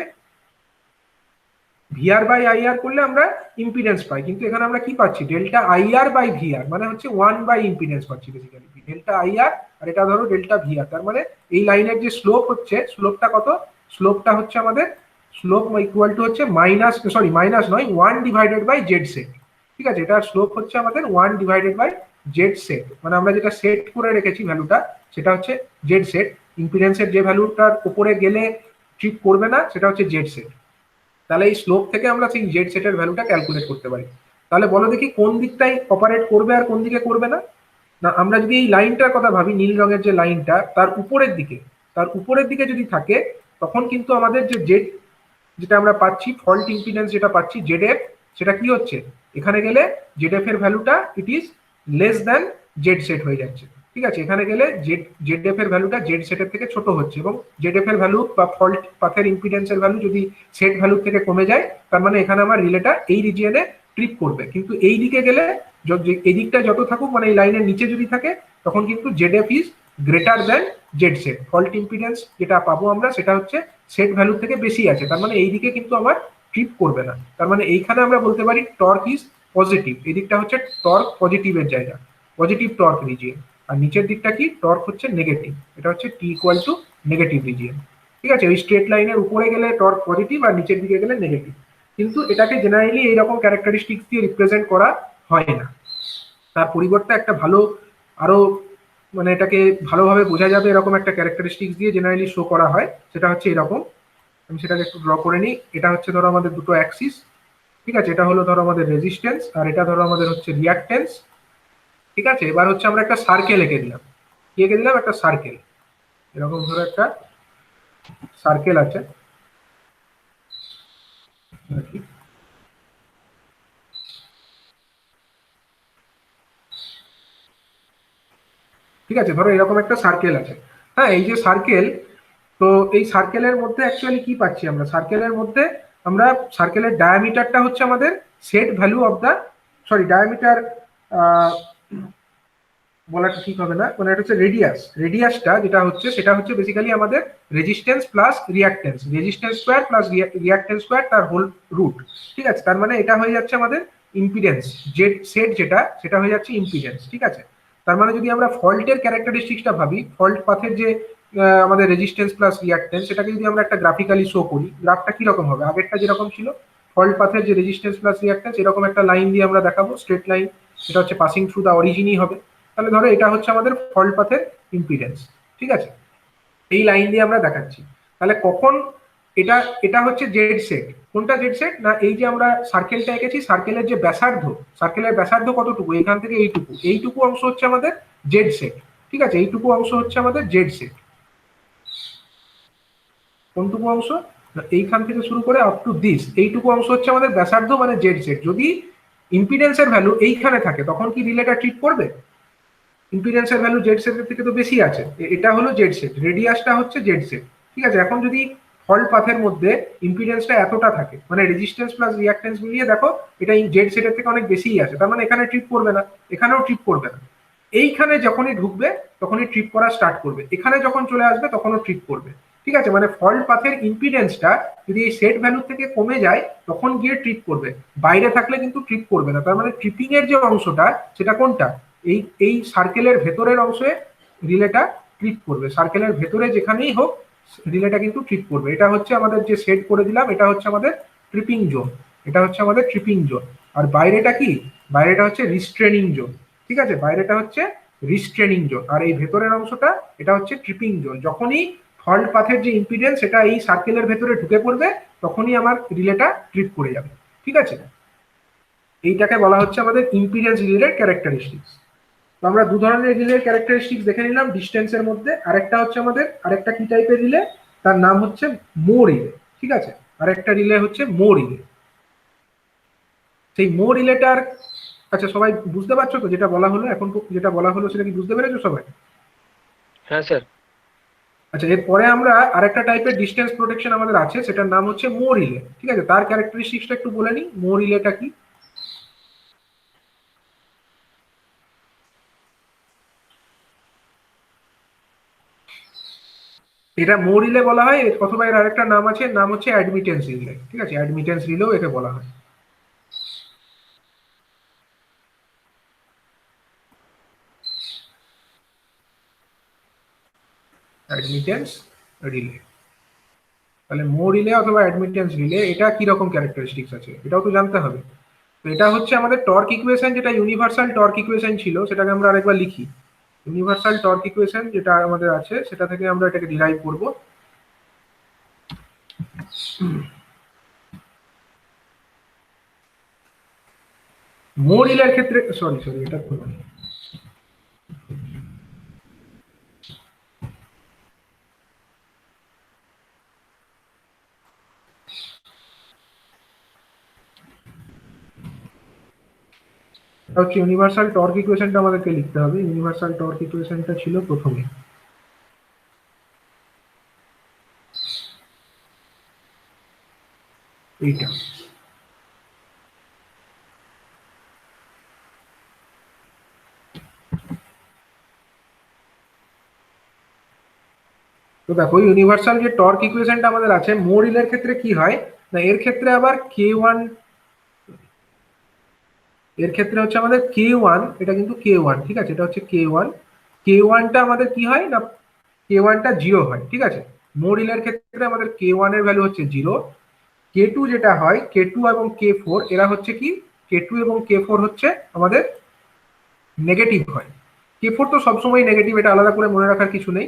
ভিআর বাই আইআর করলে আমরা ইম্পিডেন্স পাই, কিন্তু এখানে আমরা কি পাচ্ছি? ডেল্টা আইআর বাই ভিআর, মানে হচ্ছে 1 বাই ইম্পিডেন্স পাচ্ছি বেসিক্যালি, ডেল্টা আইআর। আর এটা ধরো ডেল্টা ভিআর, তার মানে এই লাইনের যে স্লোপ হচ্ছে, স্লোপটা কত? স্লোপটা হচ্ছে আমাদের স্লোপ ইকুয়াল টু হচ্ছে মাইনাস, সরি মাইনাস নয়, 1 ডিভাইডেড বাই জেড সেট। ঠিক আছে, এটার স্লোপ হচ্ছে আমাদের 1 ডিভাইডেড বাই জেড সেট, মানে আমরা যেটা সেট করে রেখেছি ভ্যালুটা, সেটা হচ্ছে জেড সেট। ইম্পিডেন্সের যে ভ্যালুটার উপরে গেলে ট্রিপ করবে না, সেটা হচ্ছে জেড সেট। তাহলে এই স্লোপ থেকে আমরা সেই জেড সেটের ভ্যালুটা ক্যালকুলেট করতে পারি। তাহলে বলো দেখি কোন দিকটাই অপারেট করবে আর কোন দিকে করবে না? না, আমরা যদি এই লাইনটার কথা ভাবি, নীল রঙের যে লাইনটা, তার উপরের দিকে, তার উপরের দিকে যদি থাকে, তখন কিন্তু আমাদের যে জেড, যেটা আমরা পাচ্ছি ফল্ট ইম্পিডেন্স যেটা পাচ্ছি জেড এফ, সেটা কি হচ্ছে? এখানে গেলে জেড এফ এর ভ্যালুটা ইট is less than Z set হয়ে যাচ্ছে। ঠিক আছে, এখানে গেলে জেড এফ এর ভ্যালুটা জেড সেটের থেকে ছোট হচ্ছে, এবং জেড এফ এর ভ্যালু বা ফল্ট পাথের ইম্পিডেন্সের ভ্যালু যদি সেট ভ্যালু থেকে কমে যায়, তার মানে এখানে আমার রিলেটা এই রিজিয়নে ট্রিপ করবে। কিন্তু এই দিকে গেলে, এই দিকটা যত থাকুক, মানে এই লাইনের নিচে যদি থাকে, তখন কিন্তু Z F is greater than Z set. Fault impedance যেটা পাবো আমরা, সেটা হচ্ছে সেট ভ্যালু থেকে বেশি আছে, তার মানে এই দিকে কিন্তু আমার ট্রিপ করবে না। তার মানে এইখানে আমরা বলতে পারি টর্ক ইজ পজিটিভ। এই দিকটা হচ্ছে টর্ক পজিটিভের জায়গা, পজিটিভ টর্ক রিজিয়ন। আর নিচের দিকটা কি? টর্ক হচ্ছে নেগেটিভ, এটা হচ্ছে T equal to negative region. ঠিক আছে, ওই স্ট্রেট লাইনের উপরে গেলে টর্ক পজিটিভ, আর নিচের দিকে গেলে নেগেটিভ। কিন্তু এটাকে জেনারেলি এইরকম ক্যারেক্টারিস্টিক্স দিয়ে রিপ্রেজেন্ট করা হয় না, তার পরিবর্তে একটা ভালো, আরো মানে এটাকে ভালোভাবে বোঝা যাবে এরকম একটা ক্যারেক্টারিস্টিক্স দিয়ে জেনারেলি শো করা হয়, সেটা হচ্ছে এরকম। আমি সেটাকে একটু ড্র করে নিই। এটা হচ্ছে ধরো আমাদের দুটো অ্যাক্সিস, ঠিক আছে? এটা হলো ধরো আমাদের রেজিস্ট্যান্স, আর এটা ধরো আমাদের হচ্ছে রিয়াক্ট্যান্স। ঠিক আছে, এবার হচ্ছে আমরা একটা সার্কেল এঁকে দিলাম। কি এঁকে দিলাম? একটা সার্কেল। এরকম ধরো একটা সার্কেল আছে, ঠিক আছে? ধরো এরকম একটা সার্কেল আছে। হ্যাঁ, এই যে সার্কেল, তো এই সার্কেলের মধ্যে অ্যাকচুয়ালি কি পাচ্ছি আমরা? সার্কেলের মধ্যে আমরা সার্কেলের ডায়ামিটারটা হচ্ছে আমাদের set value of the, sorry diameter বলাটা ঠিক হবে না, মানে এটা হচ্ছে রেডিয়াস। রেডিয়াসটা যেটা হচ্ছে, সেটা হচ্ছে বেসিক্যালি আমাদের resistance plus reactance, resistance square plus reactance square, তার হোল রুট। ঠিক আছে, তার মানে এটা হয়ে যাচ্ছে আমাদের ইম্পিডেন্স। জেড সেট যেটা, সেটা হয়ে যাচ্ছে ইম্পিডেন্স। ঠিক আছে, তার মানে যদি আমরা ফল্টের ক্যারেক্টারিস্টিক্সটা ভাবি, ফল্ট পাথের যে আমাদের রেজিস্ট্যান্স প্লাস রিয়াক্ট্যান্স, সেটাকে যদি আমরা একটা গ্রাফিক্যালি শো করি, গ্রাফটা কিরকম হবে? আগেরটা যেরকম ছিল, ফল্ট পাথের যে রেজিস্ট্যান্স প্লাস রিয়াক্ট্যান্স, এরকম একটা লাইন দিয়ে আমরা দেখাবো, স্ট্রেট লাইন, সেটা হচ্ছে পাসিং থ্রু দা অরিজিনই হবে। তাহলে ধরো এটা হচ্ছে আমাদের ফল্ট পাথের ইম্পিডেন্স। ঠিক আছে, এই লাইন দিয়ে আমরা দেখাচ্ছি। তাহলে কখন এটা, এটা হচ্ছে জেড সেট। কোনটা জেড সেট? না, এই যে আমরা সার্কেলটা এঁকেছি, সার্কেলের যে ব্যাসার্ধ, সার্কেলের ব্যাসার্ধ কতটুকু? এখান থেকে এইটুকু, এইটুকু অংশ হচ্ছে আমাদের জেড সেট। ঠিক আছে, এইটুকু অংশ হচ্ছে আমাদের জেড সেট। কোনটুকু অংশ? এইখান থেকে শুরু করে আপ টু দিস, এইটুকু অংশ হচ্ছে আমাদের ব্যাসার্ধ, মানে জেড সেট। যদি ইম্পিডেন্সের ভ্যালু এইখানে থাকে তখন কি রিলেটা ট্রিট করবে? ইম্পিডেন্সের ভ্যালু জেড সেটের থেকে তো বেশি আছে, এটা হলো জেড সেট, রেডিয়াসটা হচ্ছে জেড সেট, ঠিক আছে। এখন যদি ফল্ট পাথের মধ্যে ইম্পিডেন্সটা এতটা থাকে, মানে রেজিস্ট্যান্স প্লাস রিঅ্যাকট্যান্স মিলিয়ে দেখো এটা জেড সেটের থেকে অনেক বেশিই আছে, তার মানে এখানে ট্রিপ করবে না, এখানেও ট্রিপ করবে না। এইখানে যখনই ঢুকবে তখনই ট্রিপ করা স্টার্ট করবে, এখানে যখন চলে আসবে তখনও ট্রিপ করবে, ঠিক আছে। মানে ফল্ট পাথের ইম্পিডেন্সটা যদি এই সেট ভ্যালু থেকে কমে যায় তখন গিয়ে ট্রিপ করবে, বাইরে থাকলে কিন্তু ট্রিপ করবে না। তার মানে ট্রিপিং এর যে অংশটা সেটা কোনটা, এই এই সার্কেলের ভেতরের অংশে রিলেটা ট্রিপ করবে, সার্কেলের ভেতরে যেখানেই হোক রিলেটা কিন্তু ট্রিপ করবে। এটা হচ্ছে আমাদের যে সেট করে দিলাম, এটা হচ্ছে আমাদের ট্রিপিং জোন, এটা হচ্ছে আমাদের ট্রিপিং জোন। আর বাইরেটা কি, বাইরেটা হচ্ছে রিস্ট্রেনিং জোন, ঠিক আছে, বাইরেটা হচ্ছে রিস্ট্রেনিং জোন, আর এই ভেতরের অংশটা এটা হচ্ছে ট্রিপিং জোন। যখনই ফল্ট পাথের যে ইম্পিডেন্স সেটা এই সার্কেলের ভেতরে ঢুকে পড়বে তখনই আমার রিলেটা ট্রিপ করে যাবে, ঠিক আছে। এইটাকে বলা হচ্ছে আমাদের ইম্পিডেন্স রিলের ক্যারেক্টারিস্টিক্স। তো আমরা দু ধরনের রিলের ক্যারেক্টারিস্টিক্স দেখে নিলাম ডিস্টেন্সের মধ্যে, আরেকটা হচ্ছে আমাদের আরেকটা কি টাইপের রিলে, তার নাম হচ্ছে মো রিলে, ঠিক আছে। আরেকটা রিলে হচ্ছে মো রিলে। সেই মো রিলেটার, আচ্ছা সবাই বুঝতে পারছো তো যেটা বলা হলো এখন, যেটা বলা হলো সেটা কি বুঝতে পেরেছো সবাই? হ্যাঁ স্যার। আচ্ছা, এরপরে আমরা আরেকটা টাইপের ডিস্টেন্স প্রোটেকশন আমাদের আছে, সেটার নাম হচ্ছে মো রিলে, ঠিক আছে। তার ক্যারেক্টারিস্টিক্সটা একটু বলে নিই, মো রিলেটা কি। এটা মো রিলে বলা হয়, অথবা এর আরেকটা নাম আছে, নাম হচ্ছে অ্যাডমিটেন্স রিলে, ঠিক আছে, অ্যাডমিটেন্স রিলেও একে বলা হয়। অ্যাডমিটেন্স রিলে, তাহলে মো রিলে অথবা অ্যাডমিটেন্স রিলে এটা কি রকম ক্যারেক্টারিস্টিক্স আছে এটাও তো জানতে হবে। তো এটা হচ্ছে আমাদের টর্ক ইকুয়েশন, যেটা ইউনিভার্সাল টর্ক ইকুয়েশন ছিল সেটাকে আমরা আরেকবার লিখি। ইউনিভার্সাল টর্ক ইকুয়েশন যেটা আমাদের আছে সেটা থেকে আমরা এটাকে ডিরাইভ করব। মো রিলের ক্ষেত্রে, সরি সরি এটা খুলুন। হচ্ছে ইউনিভার্সাল টর্ক ইকুয়েশনটা আমাদেরকে লিখতে হবে। ইউনিভার্সাল টর্ক ইকুয়েশনটা ছিল প্রথমে এইটা, তো দেখো ইউনিভার্সাল যে টর্ক ইকুয়েশনটা আমাদের আছে মো রিলের ক্ষেত্রে কি হয় না, এর ক্ষেত্রে আবার কে ওয়ান, এর ক্ষেত্রে হচ্ছে আমাদের কে ওয়ান, এটা কিন্তু কে ওয়ান, ঠিক আছে, এটা হচ্ছে কে ওয়ান। কে ওয়ানটা আমাদের কি হয় না, কে ওয়ানটা জিরো হয়, ঠিক আছে। মো রিলের ক্ষেত্রে আমাদের কে ওয়ান এর ভ্যালু হচ্ছে জিরো। কে টু যেটা হয়, কে টু এবং কে ফোর এরা হচ্ছে কি, কে টু এবং কে ফোর হচ্ছে আমাদের নেগেটিভ হয়। কে ফোর তো সবসময় নেগেটিভ, এটা আলাদা করে মনে রাখার কিছু নেই।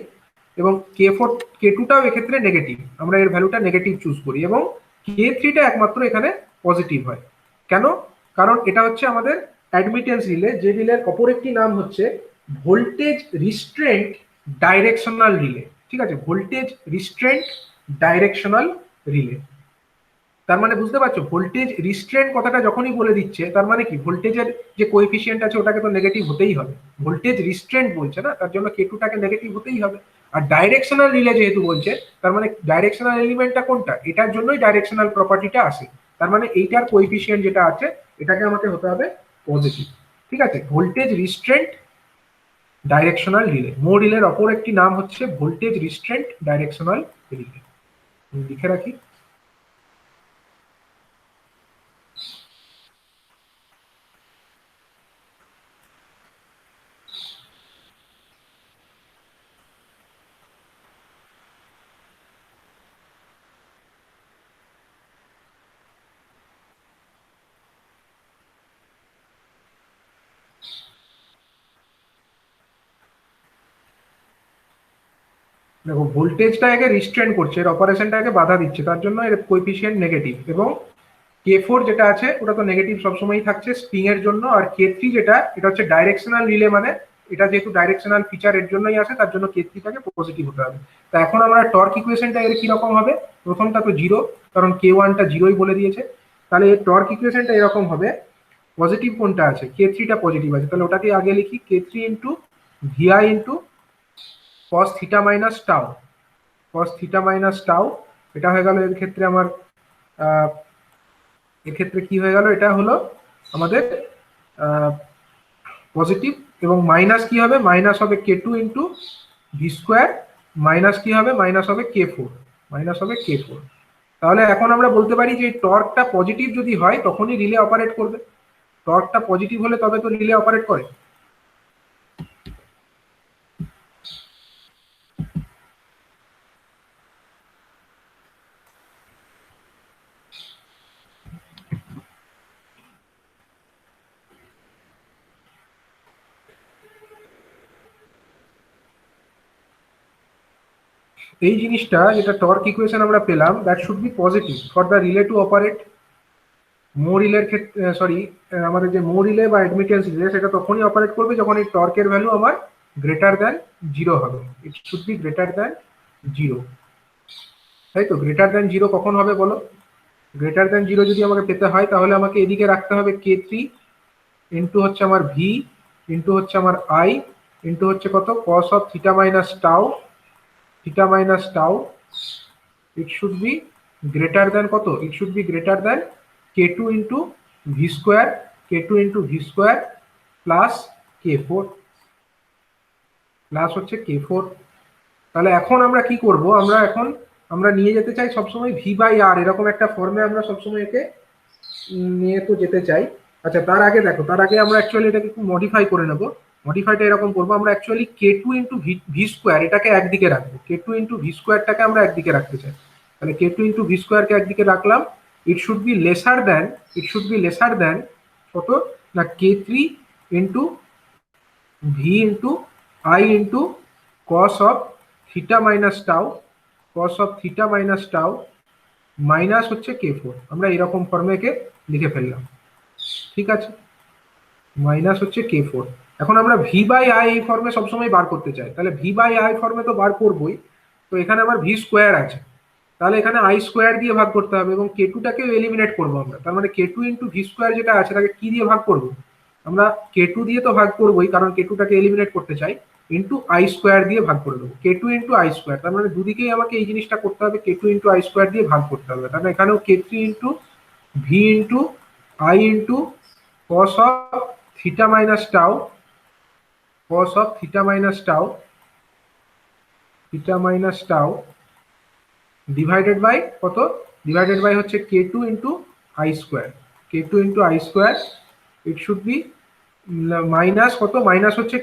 এবং কে ফোর, কে টুটাও এক্ষেত্রে নেগেটিভ, আমরা এর ভ্যালুটা নেগেটিভ চুজ করি, এবং কে থ্রিটা একমাত্র এখানে পজিটিভ হয়। কেন? কারণ এটা হচ্ছে আমাদের অ্যাডমিটেন্স রিলে, যে রিলের অপর একটি নাম হচ্ছে ভোল্টেজ রিস্ট্রেন্ট ডাইরেকশনাল রিলে, ঠিক আছে, ভোল্টেজ রিস্ট্রেন্ট ডাইরেকশনাল রিলে। তার মানে বুঝতে পারছো ভোল্টেজ রিস্ট্রেন্ট কথাটা যখনই বলে দিচ্ছে তার মানে কি, ভোল্টেজের যে কোএফিসিয়েন্ট আছে ওটাকে তো নেগেটিভ হতেই হবে, ভোল্টেজ রিস্ট্রেন্ট বলছে না, তার জন্য কে টুটাকে নেগেটিভ হতেই হবে। আর ডাইরেকশনাল রিলে যেহেতু বলছে তার মানে ডাইরেকশনাল এলিমেন্টটা কোনটা, এটার জন্যই ডাইরেকশনাল প্রপার্টিটা আসে, তার মানে এইটার কোএফিসিয়েন্ট যেটা আছে এটাকে আমাকে হতে হবে পজিটিভ, ঠিক আছে। ভোল্টেজ রিস্ট্রেন্ট ডাইরেকশনাল রিলে, মো রিলের অপর একটি নাম হচ্ছে ভোল্টেজ রিস্ট্রেন্ট ডাইরেকশনাল রিলে, লিখে রাখি। দেখো ভোল্টেজটা আগে রিস্ট্রেন করছে, এর অপারেশনটাকে বাধা দিচ্ছে, তার জন্য এর কোএফিসিয়েন্ট নেগেটিভ। এবং কে ফোর যেটা আছে ওটা তো নেগেটিভ সবসময়ই থাকছে স্প্রিং এর জন্য। আর কে থ্রি যেটা, এটা হচ্ছে ডাইরেকশনাল রিলে, মানে এটা যেহেতু ডাইরেকশনাল ফিচার এর জন্যই আসে তার জন্য কে থ্রিটাকে পজিটিভ হতে হবে। তা এখন আমরা টর্ক ইকুয়েশনটা এর কিরকম হবে, প্রথমটা তো জিরো, কারণ কে ওয়ানটা জিরোই বলে দিয়েছে, তাহলে এর টর্ক ইকুয়েশনটা এরকম হবে পজিটিভ কোনটা আছে, K3 টা পজিটিভ আছে, তাহলে ওটাকে আগে লিখি K3 into VI into cos theta minus tau, cos theta minus tau. এটা হয়ে গেল এর ক্ষেত্রে আমার এক্ষেত্রে কি হয়ে গেল, এটা হলো আমাদের পজিটিভ, এবং মাইনাস কি হবে, মাইনাস হবে K2 into V square, minus কি হবে, মাইনাস হবে K4, মাইনাস হবে K4। তাহলে এখন আমরা বলতে পারি যে টর্কটা পজিটিভ যদি হয় তখনই রিলে অপারেট করবে, টর্কটা পজিটিভ হলে তবে তো রিলে অপারেট করে। এই জিনিসটা যেটা টর্ক ইকুয়েশন আমরা পেলাম, that should be positive for the relay to operate. Mho রিলের ক্ষেত্রে সরি, আমাদের যে মো রিলে বা অ্যাডমিটেন্স রিলে সেটা তখনই অপারেট করবে যখন এই টর্কের ভ্যালু আমার গ্রেটার দ্যান 0 হবে। It should be greater than 0, তাই তো? গ্রেটার দ্যান 0 কখন হবে বলো? গ্রেটার দ্যান 0 যদি আমাকে পেতে হয় তাহলে আমাকে এদিকে রাখতে হবে K3 ইন্টু হচ্ছে আমার ভি ইন্টু হচ্ছে আমার আই ইন্টু হচ্ছে কত, cos of theta minus tau, theta minus tau. It should be greater than কত, it should be greater than K2 into V square, K2 into V square plus K4, plus হচ্ছে K4। তাহলে এখন আমরা কি করব, আমরা নিয়ে যেতে চাই সবসময় ভি বাই আর, এরকম একটা ফর্মে আমরা সবসময় একে নিয়ে তো যেতে চাই। আচ্ছা, তার আগে দেখো, তার আগে আমরা অ্যাকচুয়ালি এটাকে একটু মডিফাই করে নেব। মডিফাইটা এরকম করবো, আমরা actually K2 into V square এটাকে একদিকে রাখবো, K2 ইন্টু ভি স্কোয়ারটাকে আমরা একদিকে রাখতে চাই। তাহলে K2 ইন্টু ভি স্কোয়ারকে একদিকে রাখলাম। It should be lesser than, it should be lesser than কত না, K3 into V into I into cos of theta minus tau, cos of theta minus tau minus হচ্ছে K4। আমরা এরকম ফর্মে একে লিখে ফেললাম, ঠিক আছে? মাইনাস হচ্ছে K4। এখন আমরা ভি বাই আই এই ফর্মে সবসময় বার করতে চাই, তাহলে ভি বাই আই ফর্মে তো বার করবোই, তো এখানে আমার ভি স্কোয়ার আছে, তাহলে এখানে আই স্কোয়ার দিয়ে ভাগ করতে হবে এবং K2টাকেও এলিমিনেট করবো আমরা। তার মানে K2 ইন্টু ভি স্কোয়ার যেটা আছে তাকে কি দিয়ে ভাগ করবো, আমরা K2 দিয়ে তো ভাগ করবোই কারণ K2টাকে এলিমিনেট করতে চাই, ইন্টু আই স্কোয়ার দিয়ে ভাগ করে দেবো, K2 ইন্টু আই স্কোয়ার। তার মানে দুদিকেই আমাকে এই জিনিসটা করতে হবে, K2 ইন্টু আই স্কোয়ার দিয়ে ভাগ করতে হবে। তার মানে এখানেও K3 into V into I into cos of theta minus tau, cos of theta minus tau, theta minus tau divided by কত, ডিভাইডেড বাই হচ্ছে K2 into I square, K2 into I square. It should be minus কত, মাইনাস হচ্ছে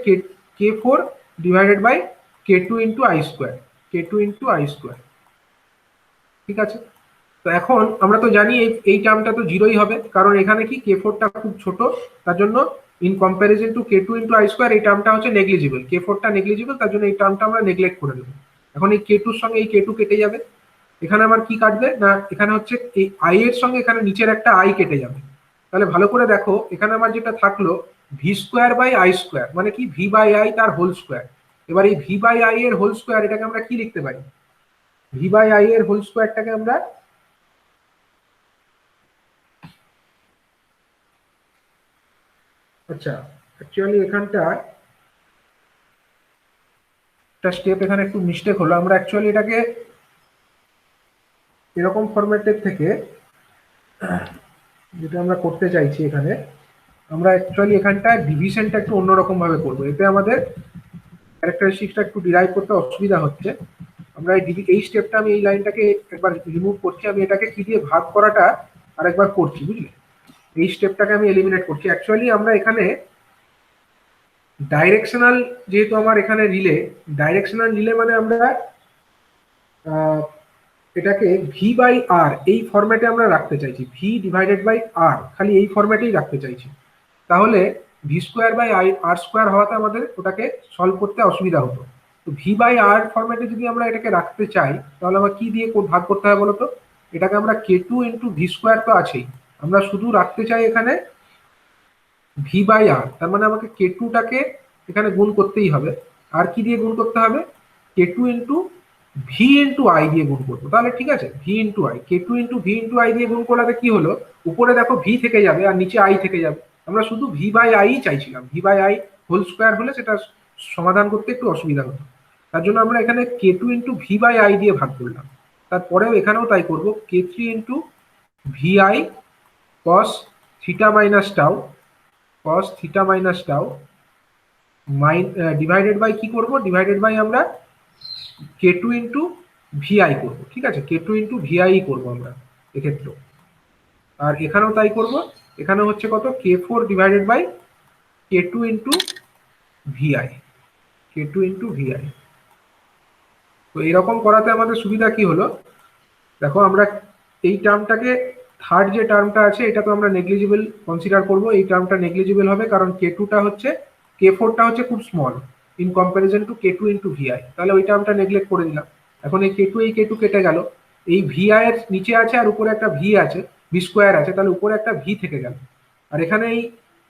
K4 divided by K2 into I square, K2 into I square, ঠিক আছে? তো এখন আমরা তো জানি এই টার্মটা তো জিরোই হবে, কারণ এখানে কি K4টা খুব ছোট, তার জন্য in comparison two K2 into I square এই টার্মটা হচ্ছে নেগলিজিবল, K4টা নেগলিজিবল, তার জন্য এই টার্মটা আমরা নেগলেক্ট করে দেবো। এখন এই K2-র সঙ্গে এই K2 কেটে যাবে, এখানে আমার কি কাটবে না, এখানে হচ্ছে এই আই এর সঙ্গে এখানে নিচের একটা আই কেটে যাবে। তাহলে ভালো করে দেখো, এখানে আমার যেটা থাকলো V square by I square, মানে কি ভি বাই আই তার হোল স্কোয়ার। এবার এই ভি বাই আই এর হোল স্কোয়ার এটাকে আমরা কি লিখতে পারি, ভি বাই আই এর হোল স্কোয়ারটাকে আমরা আচ্ছা অ্যাকচুয়ালি এখানটা একটা স্টেপ এখানে একটু মিস্টেক হলো, আমরা অ্যাকচুয়ালি এটাকে এরকম ফরম্যাটের থেকে যেটা আমরা করতে চাইছি এখানে, আমরা অ্যাকচুয়ালি এখানটা ডিভিশনটা একটু অন্যরকম ভাবে করবো, এতে আমাদের ক্যারেক্টারিস্টিক্সটা একটু ডিরাইভ করতে অসুবিধা হচ্ছে। আমরা এই স্টেপটা আমি এই লাইনটাকে একবার রিমুভ করছি, আমি এটাকে কি দিয়ে ভাগ করাটা আরেকবার করছি, বুঝলে? এই স্টেপটাকে আমি এলিমিনেট করছি। অ্যাকচুয়ালি আমরা এখানে ডাইরেকশনাল, যেহেতু আমার এখানে রিলে, ডাইরেকশনাল রিলে মানে আমরা এটাকে ভি বাই আর এই ফরম্যাটে আমরা রাখতে চাইছি, ভি ডিভাইডেড বাই আর খালি এই ফরম্যাটেই রাখতে চাইছি। তাহলে V square by R square হওয়াতে আমাদের ওটাকে সলভ করতে অসুবিধা হতো। তো ভি বাই আর ফরম্যাটে যদি আমরা এটাকে রাখতে চাই তাহলে আমরা কি দিয়ে ভাগ করতে হবে বলতো, এটাকে আমরা K2 ইন্টু ভি স্কোয়ার তো আছেই, আমরা শুধু রাখতে চাই এখানে ভি বাই আর, তার মানে আমাকে K2টাকে এখানে গুণ করতেই হবে। আর কি দিয়ে গুণ করতে হবে, K2 into V into I দিয়ে গুণ করবো, তাহলে ঠিক আছে? V into I, K2 into V into I দিয়ে গুণ করলে কি হলো, উপরে দেখো ভি থেকে যাবে আর নিচে আই থেকে যাবে, আমরা শুধু ভি বাই আই চাইছিলাম, V by I whole square হলে সেটা সমাধান করতে একটু অসুবিধা হতো। তার জন্য আমরা এখানে K two into V by I দিয়ে ভাগ করলাম। তারপরেও এখানেও তাই করব, K three into V I cos theta minus tau, cos theta minus tau divided by কি করব, ডিভাইডেড বাই আমরা কে টু ইন্টু ভিআই করবো। ঠিক আছে, কে টু ইন্টু ভিআই করবো আমরা এক্ষেত্রেও। আর এখানেও তাই করব, এখানে হচ্ছে কত, K four divided by K two into V I, K two into V I. তো এইরকম করাতে আমাদের সুবিধা কি হলো, দেখো আমরা এই টার্মটাকে, থার্ড যে টার্মটা আছে এটা তো আমরা নেগলিজিবল কনসিডার করব, এই টার্মটা নেগলিজিবল হবে কারণ কে টুটা হচ্ছে, কে ফোরটা হচ্ছে খুব small in comparison to K two into V I, তাহলে ওই টার্মটা নেগলেক্ট করে দিলাম। এখন এই কে টু কেটে গেল, এই ভিআই এর নিচে আছে আর উপরে একটা ভি আছে, ভি স্কোয়ার আছে, তাহলে উপরে একটা ভি থেকে গেল, আর এখানে এই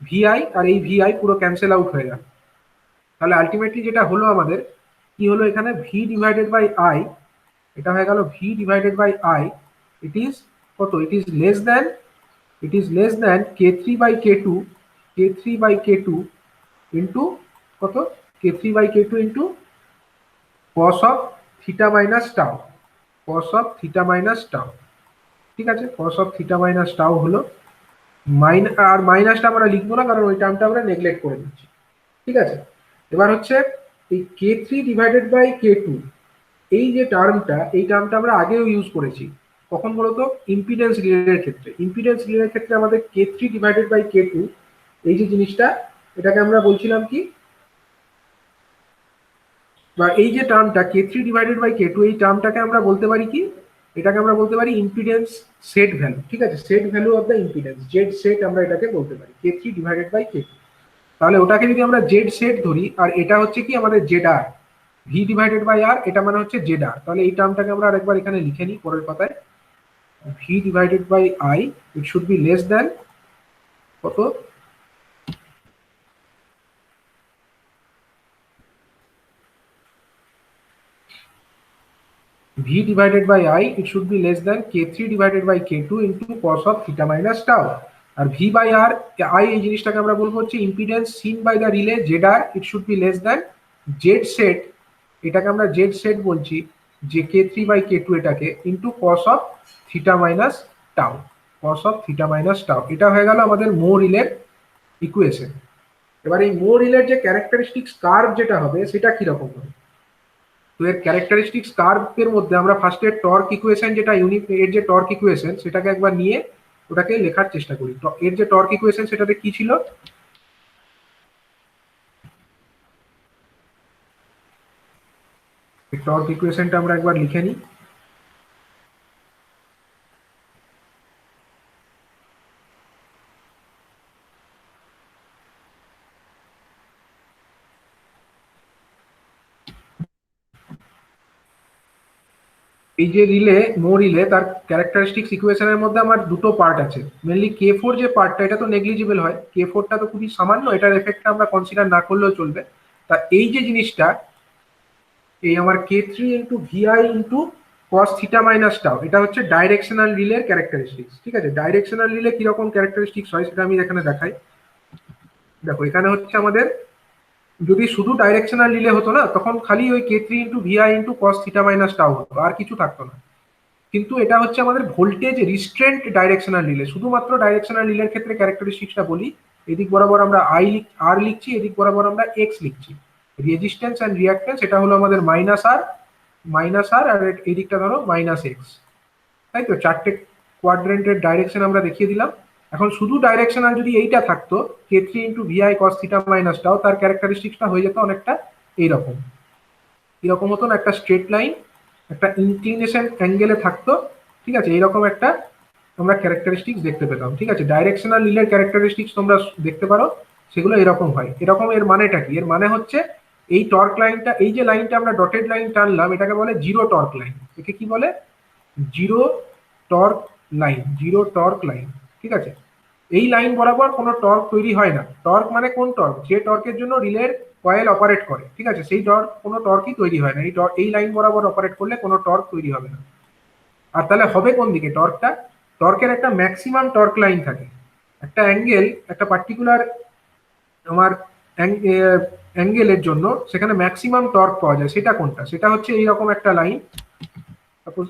ভিআই আর এই ভিআই পুরো ক্যান্সেল আউট হয়ে গেল। তাহলে আলটিমেটলি যেটা হলো আমাদের কি হলো, এখানে ভি ডিভাইডেড বাই আই, এটা হয়ে গেল V divided by I, it is কত, it is less than K three by K two, K three by K two into কত, K three by K two into cos of theta minus tau, cos of theta minus tau. ঠিক আছে, cos of theta minus tau হলো আর মাইনাসটা আমরা লিখবো না কারণ ওই টার্মটা আমরা নেগলেক্ট করে দিচ্ছি। ঠিক আছে, এবার হচ্ছে এই K three divided by K two, এই যে টার্মটা, এই টার্মটা আমরা আগেও ইউজ করেছি, কখন বলতো, ইম্পিডেন্স রিলের ক্ষেত্রে। ইম্পিডেন্স রিলের ক্ষেত্রে আমাদের K three divided by K two, এই যে জিনিসটা, এটাকে আমরা বলছিলাম কি, বা এই যে টার্মটা K three divided by K two, এই টার্মটাকে আমরা বলতে পারি কি, এটাকে আমরা বলতে পারি ইম্পিডেন্স সেট ভ্যালু। ঠিক আছে, set value of the impedance, Z set আমরা এটাকে বলতে পারি, K three divided by K two. তাহলে ওটাকে যদি আমরা জেড সেট ধরি, আর এটা হচ্ছে কি আমাদের Z R, V divided by R, এটা মানে হচ্ছে জেড আর, তাহলে এই টার্মটাকে আমরা আরেকবার এখানে লিখে নিই পরের কথায়, V divided by I, it should be less than কত, v divided by I, it should be less than k3 divided by k2 into cos of theta minus tau, আর v by r, I এই জিনিসটাকে আমরা বলবো হচ্ছে impedance seen by the relay zr, it should be less than z set, এটাকে আমরা z set বলছি, যে k3 by k2 এটাকে into cos of theta minus tau, cos of theta minus tau। এটা হয়ে গেল আমাদের মো রিলের ইকুয়েশন। এবার এই মো রিলের যে ক্যারেক্টারিস্টিক্স কার্ভ যেটা হবে সেটা কি রকম হবে, তো এর ক্যারেক্টারিস্টিক্স কার্ভের মধ্যে আমরা ফার্স্টে টর্ক ইকুয়েশন, যেটা এর যে টর্ক ইকুয়েশন সেটাকে একবার নিয়ে ওটাকে লেখার চেষ্টা করি। এর যে টর্ক ইকুয়েশন সেটাতে কি ছিল, টর্ক ইকুয়েশনটা আমরা একবার লিখে নিই। এই যে রিলে, মো রিলে, তার ক্যারেক্টারিস্টিক্স ইকুয়েশনের মধ্যে আমার দুটো পার্ট আছে। মেনলি কে ফোর যে পার্টটা, এটা তো নেগলিজিবল হয়, কে ফোরটা তো খুবই সামান্য, এটার এফেক্টটা আমরা কনসিডার না করলেও চলবে। তা এই যে জিনিসটা, এই আমার K three into VI into cos theta minus tau, এটা হচ্ছে ডাইরেকশনাল রিলের ক্যারেক্টারিস্টিক্স। ঠিক আছে, ডাইরেকশনাল রিলে কিরকম ক্যারেক্টারিস্টিক্স হয় সেটা আমি এখানে দেখাই। দেখো এখানে হচ্ছে আমাদের, যদি শুধু ডাইরেকশনাল রিলে হতো না, তখন খালি ওই K three into VI into cos theta minus tau হতো, আর কিছু থাকতো না। কিন্তু এটা হচ্ছে আমাদের ভোল্টেজ রিস্ট্রেন্ট ডাইরেকশনাল রিলে। শুধুমাত্র ডাইরেকশনাল রিলের ক্ষেত্রে ক্যারেক্টারিস্টিক্সটা বলি, এদিক বরাবর আমরা আর লিখছি, এদিক বরাবর আমরা এক্স লিখছি। রেজিস্ট্যান্স অ্যান্ড রিঅ্যাক্ট্যান্স এটা হলো আমাদের মাইনাস আর, আর এই দিকটা ধরো মাইনাস এক্স, তাই তো। চারটে কোয়াড্রেন্টের ডাইরেকশন আমরা দেখিয়ে দিলাম। এখন শুধু ডাইরেকশনাল যদি এইটা থাকতো, K three into VI cos theta minus tau, তার ক্যারেক্টারিস্টিক্সটা হয়ে যেত অনেকটা এইরকম, এরকম মতন একটা স্ট্রেট লাইন, একটা ইনক্লিনেশন অ্যাঙ্গেলে থাকতো। ঠিক আছে, এইরকম একটা আমরা ক্যারেক্টারিস্টিক্স দেখতে পেতাম। ঠিক আছে, ডাইরেকশনাল রিলের ক্যারেক্টারিস্টিক্স তোমরা দেখতে পারো, সেগুলো এরকম হয়। এরকম এর মানেটা কি, এর মানে হচ্ছে এই টর্ক লাইনটা, এই যে লাইনটা আমরা ডটেড লাইন টানলাম, এটাকে বলে জিরো টর্ক লাইন। একে কি বলে, zero torque line, zero torque line. ঠিক আছে, এই লাইন বরাবর কোনো টর্ক তৈরি হয় না। টর্ক মানে কোন টর্ক, যে টর্কের জন্য রিলের কয়েল অপারেট করে। ঠিক আছে, সেই টর্ক, কোনো টর্কই তৈরি হয় না এই লাইন বরাবর অপারেট করলে কোনো টর্ক তৈরি হবে না। আর তাহলে হবে কোন দিকে টর্কটা, টর্কের একটা ম্যাক্সিমাম টর্ক লাইন থাকে। একটা অ্যাঙ্গেল, একটা পার্টিকুলার আমার অ্যাঙ্গেলের জন্য সেখানে ম্যাক্সিমাম টর্ক পাওয়া যায়, সেটা কোনটা? সেটা হচ্ছে এইরকম একটা লাইন। সাপোজ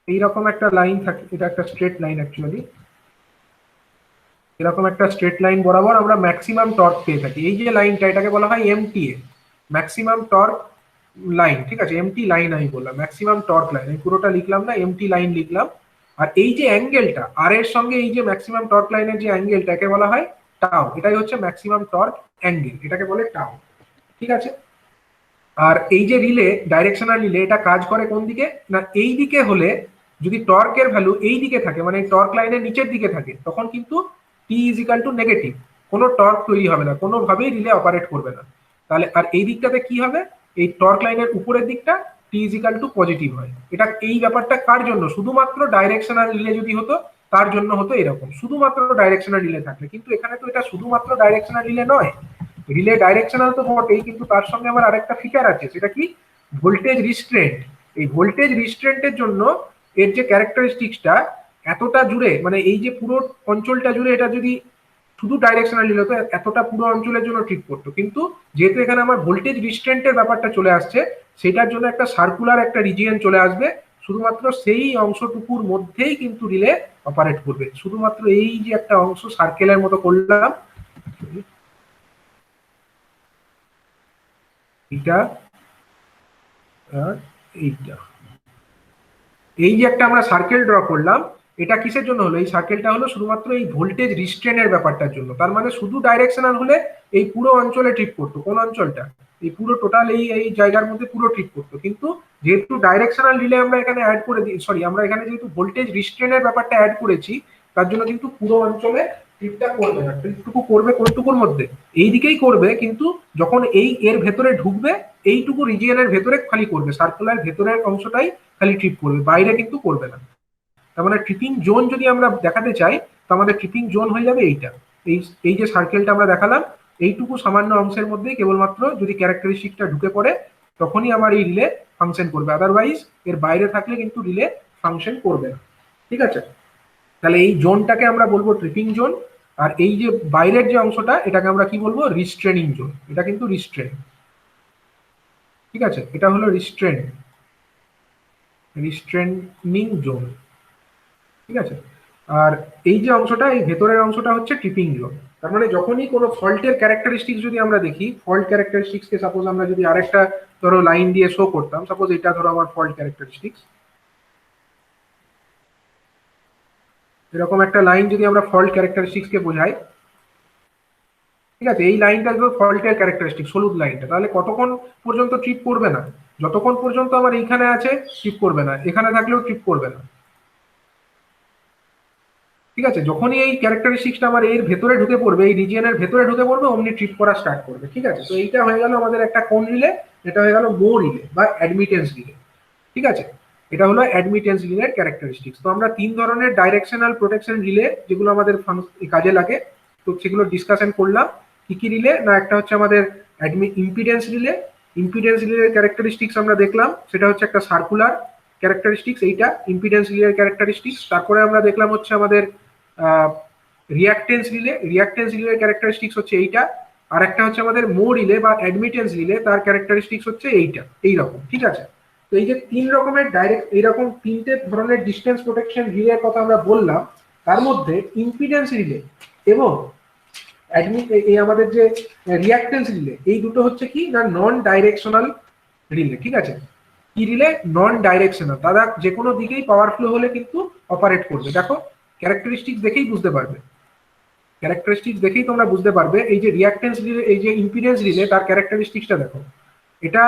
এইরকম একটা লাইন থাকে, এটা একটা স্ট্রেট লাইন অ্যাকচুয়ালি, এরকম একটা স্ট্রেট লাইন বরাবর আমরা ম্যাক্সিমাম টর্ক পেয়ে থাকি। এই যে লাইনটা, এটাকে বলা হয় এমটিএ, ম্যাক্সিমাম টর্ক লাইন। ঠিক আছে, এমটি লাইন আমি বললাম, ম্যাক্সিমাম টর্ক লাইন আমি পুরোটা লিখলাম না, এমটি লাইন লিখলাম। আর এই যে অ্যাঙ্গেলটা আর এর সঙ্গে এই যে ম্যাক্সিমাম টর্ক লাইনের যে অ্যাঙ্গেলটা, একে বলা হয় টাও। এটাই হচ্ছে ম্যাক্সিমাম টর্ক অ্যাঙ্গেল, এটাকে বলে টাও। ঠিক আছে। আর এই যে রিলে, ডাইরেকশনাল রিলে, এটা কাজ করে কোন দিকে না, এই দিকে হলে যদি টর্কের ভ্যালু এই দিকে থাকে, মানে টর্ক লাইনের নিচের দিকে থাকে, তখন কিন্তু টি ইজ ইকাল টু নেগেটিভ, কোনো টর্ক তৈরি হবে না, কোনোভাবেই রিলে অপারেট করবে না। তাহলে আর এই দিকটাতে কি হবে, এই টর্ক লাইনের উপরের দিকটা টি ইজ ইকাল টু পজিটিভ হয়। এটা এই ব্যাপারটা কার জন্য? শুধুমাত্র ডাইরেকশনাল রিলে যদি হতো তার জন্য হতো এরকম, শুধুমাত্র ডাইরেকশনাল রিলে থাকলে। কিন্তু এখানে তো এটা শুধুমাত্র ডাইরেকশনাল রিলে নয়, রিলে ডাইরেকশনাল তো বটেই, কিন্তু তার সঙ্গে আমার আরেকটা ফিচার আছে, সেটা কি? Voltage restraint. এই ভোল্টেজ রিস্ট্রেন্টের জন্য এর যে ক্যারেক্টারিস্টিক্সটা এতটা জুড়ে, মানে এই যে পুরো অঞ্চলটা জুড়ে, এটা যদি শুধু ডাইরেকশনাল নিল তো এতটা পুরো অঞ্চলের জন্য ঠিক করতো, কিন্তু যেহেতু এখানে আমার ভোল্টেজ রিস্ট্রেন্টের ব্যাপারটা চলে আসছে, সেটার জন্য একটা সার্কুলার একটা রিজিয়ন চলে আসবে, শুধুমাত্র সেই অংশটুকুর মধ্যেই কিন্তু রিলে অপারেট করবে। শুধুমাত্র এই যে একটা অংশ সার্কেলের মতো করলাম, এইটা আর এইটা, এই যে একটা আমরা সার্কেল ড্র করলাম, এটা কিসের জন্য হলো? এই সার্কেলটা হলো শুধুমাত্র এই ভোল্টেজ রিস্ট্রেনের ব্যাপারটার জন্য। তার মানে শুধু ডাইরেকশনাল হলে এই পুরো অঞ্চলে ট্রিপ করতো, কোন অঞ্চলটা? এই পুরো টোটাল এই এই জায়গার মধ্যে পুরো ট্রিপ করতো। কিন্তু যেহেতু ডাইরেকশনাল রিলে আমরা এখানে অ্যাড করে দিই, সরি, আমরা এখানে যেহেতু ভোল্টেজ রিস্ট্রেনের ব্যাপারটা অ্যাড করেছি, তার জন্য কিন্তু পুরো অঞ্চলে ট্রিপটা করবে না। ট্রিপটুকু করবে কোনটুকুর মধ্যে? এই দিকেই করবে, কিন্তু যখন এই এর ভেতরে ঢুকবে, এইটুকু রিজিয়নের ভেতরে খালি করবে, সার্কুলার ভেতরের অংশটাই খালি ট্রিপ করবে, বাইরে কিন্তু করবে না। তার মানে ট্রিপিং জোন যদি আমরা দেখাতে চাই, তো আমাদের ট্রিপিং জোন হয়ে যাবে এইটা, এই এই যে সার্কেলটা আমরা দেখালাম, এইটুকু সামান্য অংশের মধ্যেই কেবলমাত্র যদি ক্যারেক্টারিস্টিকটা ঢুকে পড়ে, তখনই আমার এই রিলে ফাংশন করবে, আদারওয়াইজ এর বাইরে থাকলে কিন্তু রিলে ফাংশন করবে না। ঠিক আছে, তাহলে এই জোনটাকে আমরা বলবো ট্রিপিং জোন। আর এই যে বাইরের যে অংশটা, এটাকে আমরা কি বলবো? রিস্ট্রেনিং জোন। এটা কিন্তু রিস্ট্রেন। ঠিক আছে, এটা হলো রিস্ট্রেনিং জোন। ঠিক আছে। আর এই যে অংশটা, এই ভেতরের অংশটা হচ্ছে ট্রিপিং জোন। তার মানে যখনই কোনো ফল্টের ক্যারেক্টারিস্টিক্স যদি আমরা দেখি, ফল্ট ক্যারেক্টারিস্টিক্সকে সাপোজ আমরা যদি আরেকটা ধরো লাইন দিয়ে শো করতাম, সাপোজ এটা ধরো আমার ফল্ট ক্যারেক্টারিস্টিক্স, এরকম একটা লাইন যদি আমরা ফল্ট ক্যারেক্টারিস্টিক্সকে বোঝাই, ঠিক আছে, এই লাইনটা ধরো ফল্টের ক্যারেক্টারিস্টিক্স, হলুদ লাইনটা, তাহলে কতক্ষণ পর্যন্ত ট্রিপ করবে না? যতক্ষণ পর্যন্ত আমার এইখানে আছে ট্রিপ করবে না, এখানে থাকলেও ট্রিপ করবে না। ঠিক আছে, যখনই এই ক্যারেক্টারিস্টিক্সটা আমার এর ভেতরে ঢুকে পড়বে, এই রিজিয়নের ভেতরে ঢুকে পড়বে, অমনি ট্রিপ করা স্টার্ট করবে। ঠিক আছে, তো এইটা হয়ে গেল আমাদের একটা কোন রিলে, এটা হয়ে গেল মো রিলে বা অ্যাডমিটেন্স রিলে। ঠিক আছে, এটা হলো অ্যাডমিটেন্স রিলের ক্যারেক্টারিস্টিক্স। তো আমরা তিন ধরনের ডাইরেকশনাল প্রোটেকশন রিলে যেগুলো আমাদের কাজে লাগে, তো সেগুলো ডিসকাশন করলাম। কি কি রিলে না, একটা হচ্ছে আমাদের ইম্পিডেন্স রিলে। ইম্পিডেন্স রিলের ক্যারেক্টারিস্টিক্স আমরা দেখলাম, সেটা হচ্ছে একটা সার্কুলার ক্যারেক্টারিস্টিক্স, এইটা ইম্পিডেন্স রিলের ক্যারেক্টারিস্টিক্স। তারপরে আমরা দেখলাম হচ্ছে আমাদের রিয়াক্টেন্স রিলে। রিয়াক্টেন্স রিলের ক্যারেক্টারিস্টিক্স হচ্ছে এইটা। আর একটা হচ্ছে আমাদের মো রিলে বা অ্যাডমিটেন্স রিলে, তার ক্যারেক্টারিস্টিক্স হচ্ছে এইটা, এইরকম। ঠিক আছে, তো এই যে তিন রকমের ডাইরেক্ট, এইরকম তিনটে ধরনের ডিস্টেন্স প্রোটেকশন রিলের কথা আমরা বললাম, তার মধ্যে ইম্পিডেন্স রিলে এবং এই আমাদের যে রিয়াক্টেন্স রিলে, এই দুটো হচ্ছে কি না, নন ডাইরেকশনাল রিলে। ঠিক আছে, কি রিলে? নন ডাইরেকশনাল, দাদা যে কোনো দিকেই পাওয়ার ফ্লো হলে কিন্তু অপারেট করবে। দেখো ক্যারেক্টারিস্টিক্স দেখেই বুঝতে পারবে, ক্যারেক্টারিস্টিক্স দেখেই তোমরা বুঝতে পারবে। এই যে রিয়াক্টেন্স রিলে, এই যে ইম্পিডেন্স রিলে, তার ক্যারেক্টারিস্টিক্সটা দেখো, এটা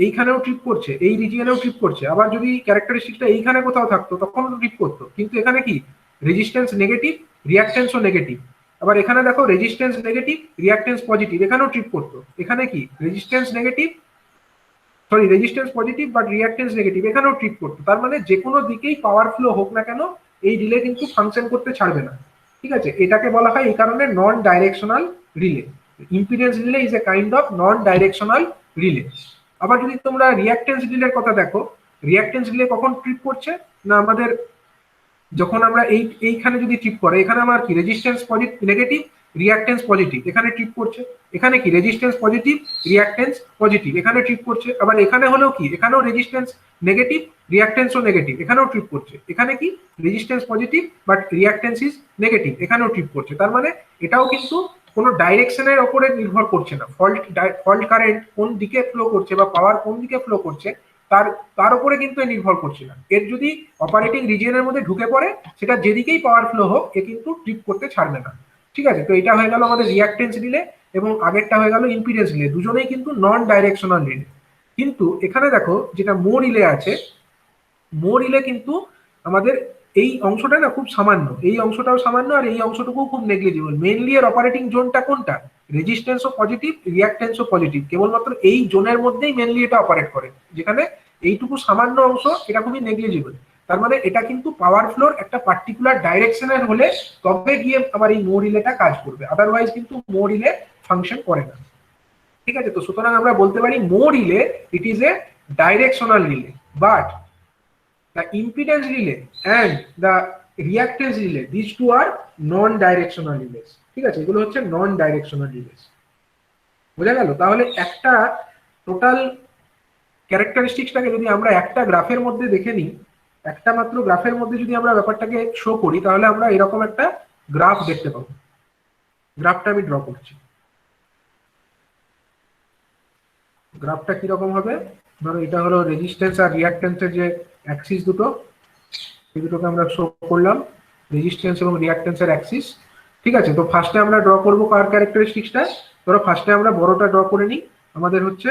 এইখানেও ট্রিপ করছে, এই রিজিয়নেও ট্রিপ করছে। আবার যদি ক্যারেক্টারিস্টিক্সটা এইখানে কোথাও থাকতো তখন ট্রিপ করতো, কিন্তু এখানে কি রেজিস্ট্যান্স নেগেটিভ, রিয়াক্টেন্সও নেগেটিভ। আবার এখানে দেখো রেজিস্ট্যান্স নেগেটিভ, রিয়াক্টেন্স পজিটিভ, এখানেও ট্রিপ করতো। এখানে কি resistance negative, sorry resistance positive but reactance negative, এখানেও ট্রিপ করতো। তার মানে যে কোনো দিকেই পাওয়ার ফ্লো হোক না কেন, এই রিলে কিন্তু ফাংশন করতে ছাড়বে না। ঠিক আছে, এটাকে বলা হয় এই কারণে non directional relay. Impedance relay is a kind of non directional relay. আবার যদি তোমরা রিয়াক্টেন্স রিলের কথা দেখো, রিয়াক্টেন্স রিলে কখন ট্রিপ করছে না, আমাদের যখন আমরা এইখানে যদি ট্রিপ করে, এখানে আমার কি রেজিস্ট্যান্স নেগেটিভ, রিঅ্যাকটেন্স পজিটিভ, এখানে ট্রিপ করছে। এখানে কি রেজিস্ট্যান্স পজিটিভ, রিঅ্যাকটেন্স পজিটিভ, এখানে ট্রিপ করছে। আবার এখানে হলেও কি, এখানেও রেজিস্ট্যান্স নেগেটিভ, রিঅ্যাকটেন্সও নেগেটিভ, এখানেও ট্রিপ করছে। এখানে কি resistance positive but reactance is negative, এখানেও ট্রিপ করছে। তার মানে এটাও কিন্তু কোনো ডাইরেকশনের ওপরে নির্ভর করছে না। ফল্ট কারেন্ট কোন দিকে ফ্লো করছে বা পাওয়ার কোন দিকে ফ্লো করছে তার তার উপরে কিন্তু নির্ভর করছে না। এর যদি অপারেটিং রিজিয়নের মধ্যে ঢুকে পড়ে, সেটা যেদিকেই পাওয়ার ফ্লো হোক, এ কিন্তু ট্রিপ করতে ছাড়বে না। ঠিক আছে, তো এটা হয়ে গেল আমাদের রিঅ্যাকটেন্স রিলে, এবং আগেরটা হয়ে গেল ইম্পিডেন্স রিলে। দুজনেই কিন্তু নন ডাইরেকশনাল রিলে। কিন্তু এখানে দেখো যেটা মো রিলে আছে, মো রিলে কিন্তু আমাদের এই অংশটা না খুব সামান্য, এই অংশটাও সামান্য, আর এই অংশটুকু খুব নেগলিজিবল। মেইনলি এর অপারেটিং জোনটা কোনটা, রেজিস্ট্যান্সও পজিটিভ, রিঅ্যাকটেন্সও পজিটিভ, কেবলমাত্র এই জোনের মধ্যেই মেইনলি এটা অপারেট করে, যেখানে এইটুকু সামান্য অংশ এটা খুবই নেগলিজিবল। তার মানে এটা কিন্তু পাওয়ার ফ্লোর একটা পার্টিকুলার ডাইরেকশনের হলে তবে গিয়ে আমার এই মো রিলেটা কাজ করবে, আদারওয়াইজ কিন্তু মো রিলে ফাংশন করে না। ঠিক আছে, তো সুতরাং আমরা বলতে পারি mho relay it is a directional relay, but the impedance relay and the reactance relay, these two are non directional relays। ঠিক আছে, এগুলো হচ্ছে নন ডাইরেকশনাল রিলেস। বোঝা গেল? তাহলে একটা টোটাল ক্যারেক্টারিস্টিক্সটাকে যদি আমরা একটা গ্রাফের মধ্যে দেখে নিই, একটা মাত্র গ্রাফের মধ্যে যদি আমরা ব্যাপারটাকে শো করি, তাহলে আমরা এরকম একটা গ্রাফ দেখতে পাবো। গ্রাফটা আমি ড্র করছি। গ্রাফটা কিরকম হবে, ধরো এটা হলো রেজিস্ট্যান্স আর রিঅ্যাকট্যান্সের যে অ্যাক্সিস দুটো, এই দুটোকে আমরা শো করলাম, রেজিস্ট্যান্স এবং রিঅ্যাকট্যান্সের অ্যাক্সিস। ঠিক আছে, তো ফার্স্টে আমরা ড্র করবো কার ক্যারেক্টারিস্টিক্সটা, ধরো ফার্স্টে আমরা বড়টা ড্র করে নিই। আমাদের হচ্ছে,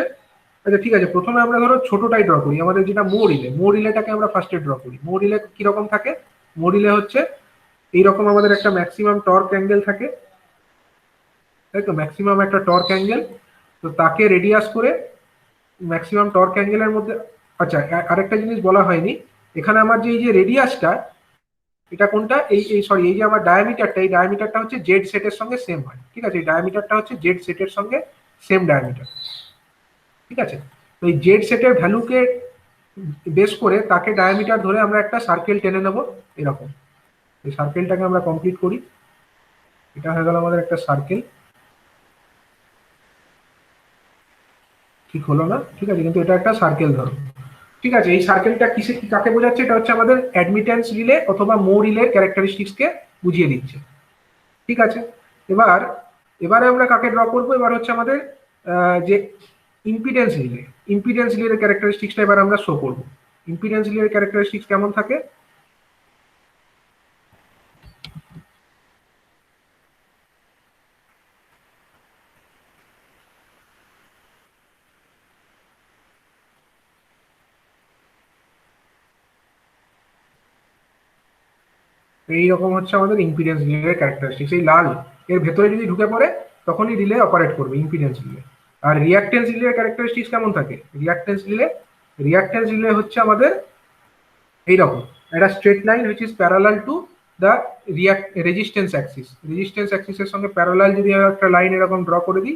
আচ্ছা ঠিক আছে, প্রথমে আমরা ধরো ছোটটাই ড্র করি, আমাদের যেটা মো রিলে, মো রিলেটাকে আমরা ফার্স্টে ড্র করি। মো রিলে কিরকম থাকে, মো রিলে হচ্ছে এইরকম, আমাদের একটা ম্যাক্সিমাম টর্ক অ্যাঙ্গেল থাকে, তাই তো, ম্যাক্সিমাম একটা টর্ক অ্যাঙ্গেল, তো তাকে রেডিয়াস করে ম্যাক্সিমাম টর্ক অ্যাঙ্গেলের মধ্যে। আচ্ছা, আরেকটা জিনিস বলা হয়নি, এখানে আমার যে এই যে রেডিয়াসটা, এটা কোনটা, এই সরি, এই যে আমার ডায়ামিটারটা, এই ডায়ামিটারটা হচ্ছে জেড সেটের সঙ্গে সেম হয়। ঠিক আছে, এই ডায়ামিটারটা হচ্ছে জেড সেটের সঙ্গে সেম ডায়ামিটার। ঠিক আছে, তো এই জেড সেটের ভ্যালুকে বেস করে তাকে ডায়ামিটার ধরে আমরা একটা সার্কেল টেনে নেব এরকম। এই সার্কেলটাকে আমরা কমপ্লিট করি, এটা হয়ে গেল আমাদের একটা সার্কেল। ঠিক হলো না? ঠিক আছে, কিন্তু এটা একটা সার্কেল ধরো। ঠিক আছে, এই সার্কেলটা কিসে কাকে বোঝাচ্ছে, এটা হচ্ছে আমাদের অ্যাডমিটেন্স রিলে অথবা মো রিলে ক্যারেক্টারিস্টিক্সকে বুঝিয়ে দিচ্ছে। ঠিক আছে, এবারে আমরা কাকে ড্র করবো, এবার হচ্ছে আমাদের যে ইম্পিডেন্স রিলে, ইম্পিডেন্স রিলের ক্যারেক্টারিস্টিক্সটা এবার আমরা শো করবো। ইম্পিডেন্স রিলের ক্যারেক্টারিস্টিক্স কেমন থাকে, এইরকম হচ্ছে আমাদের ইম্পিডেন্স রিলের ক্যারেক্টারিস্টিক্স। এই লাল এর ভেতরে যদি ঢুকে পড়ে তখনই রিলে অপারেট করবে, ইম্পিডেন্স রিলে। আর রিঅ্যাকটেন্স রিলের ক্যারেক্টারিস্টিক্স কেমন থাকে, রিঅ্যাকটেন্স রিলে হচ্ছে আমাদের এইরকম একটা straight line which is parallel to the resistance axis. Resistance অ্যাক্সিসের সঙ্গে প্যারালাল যদি একটা লাইন এরকম ড্র করে দিই,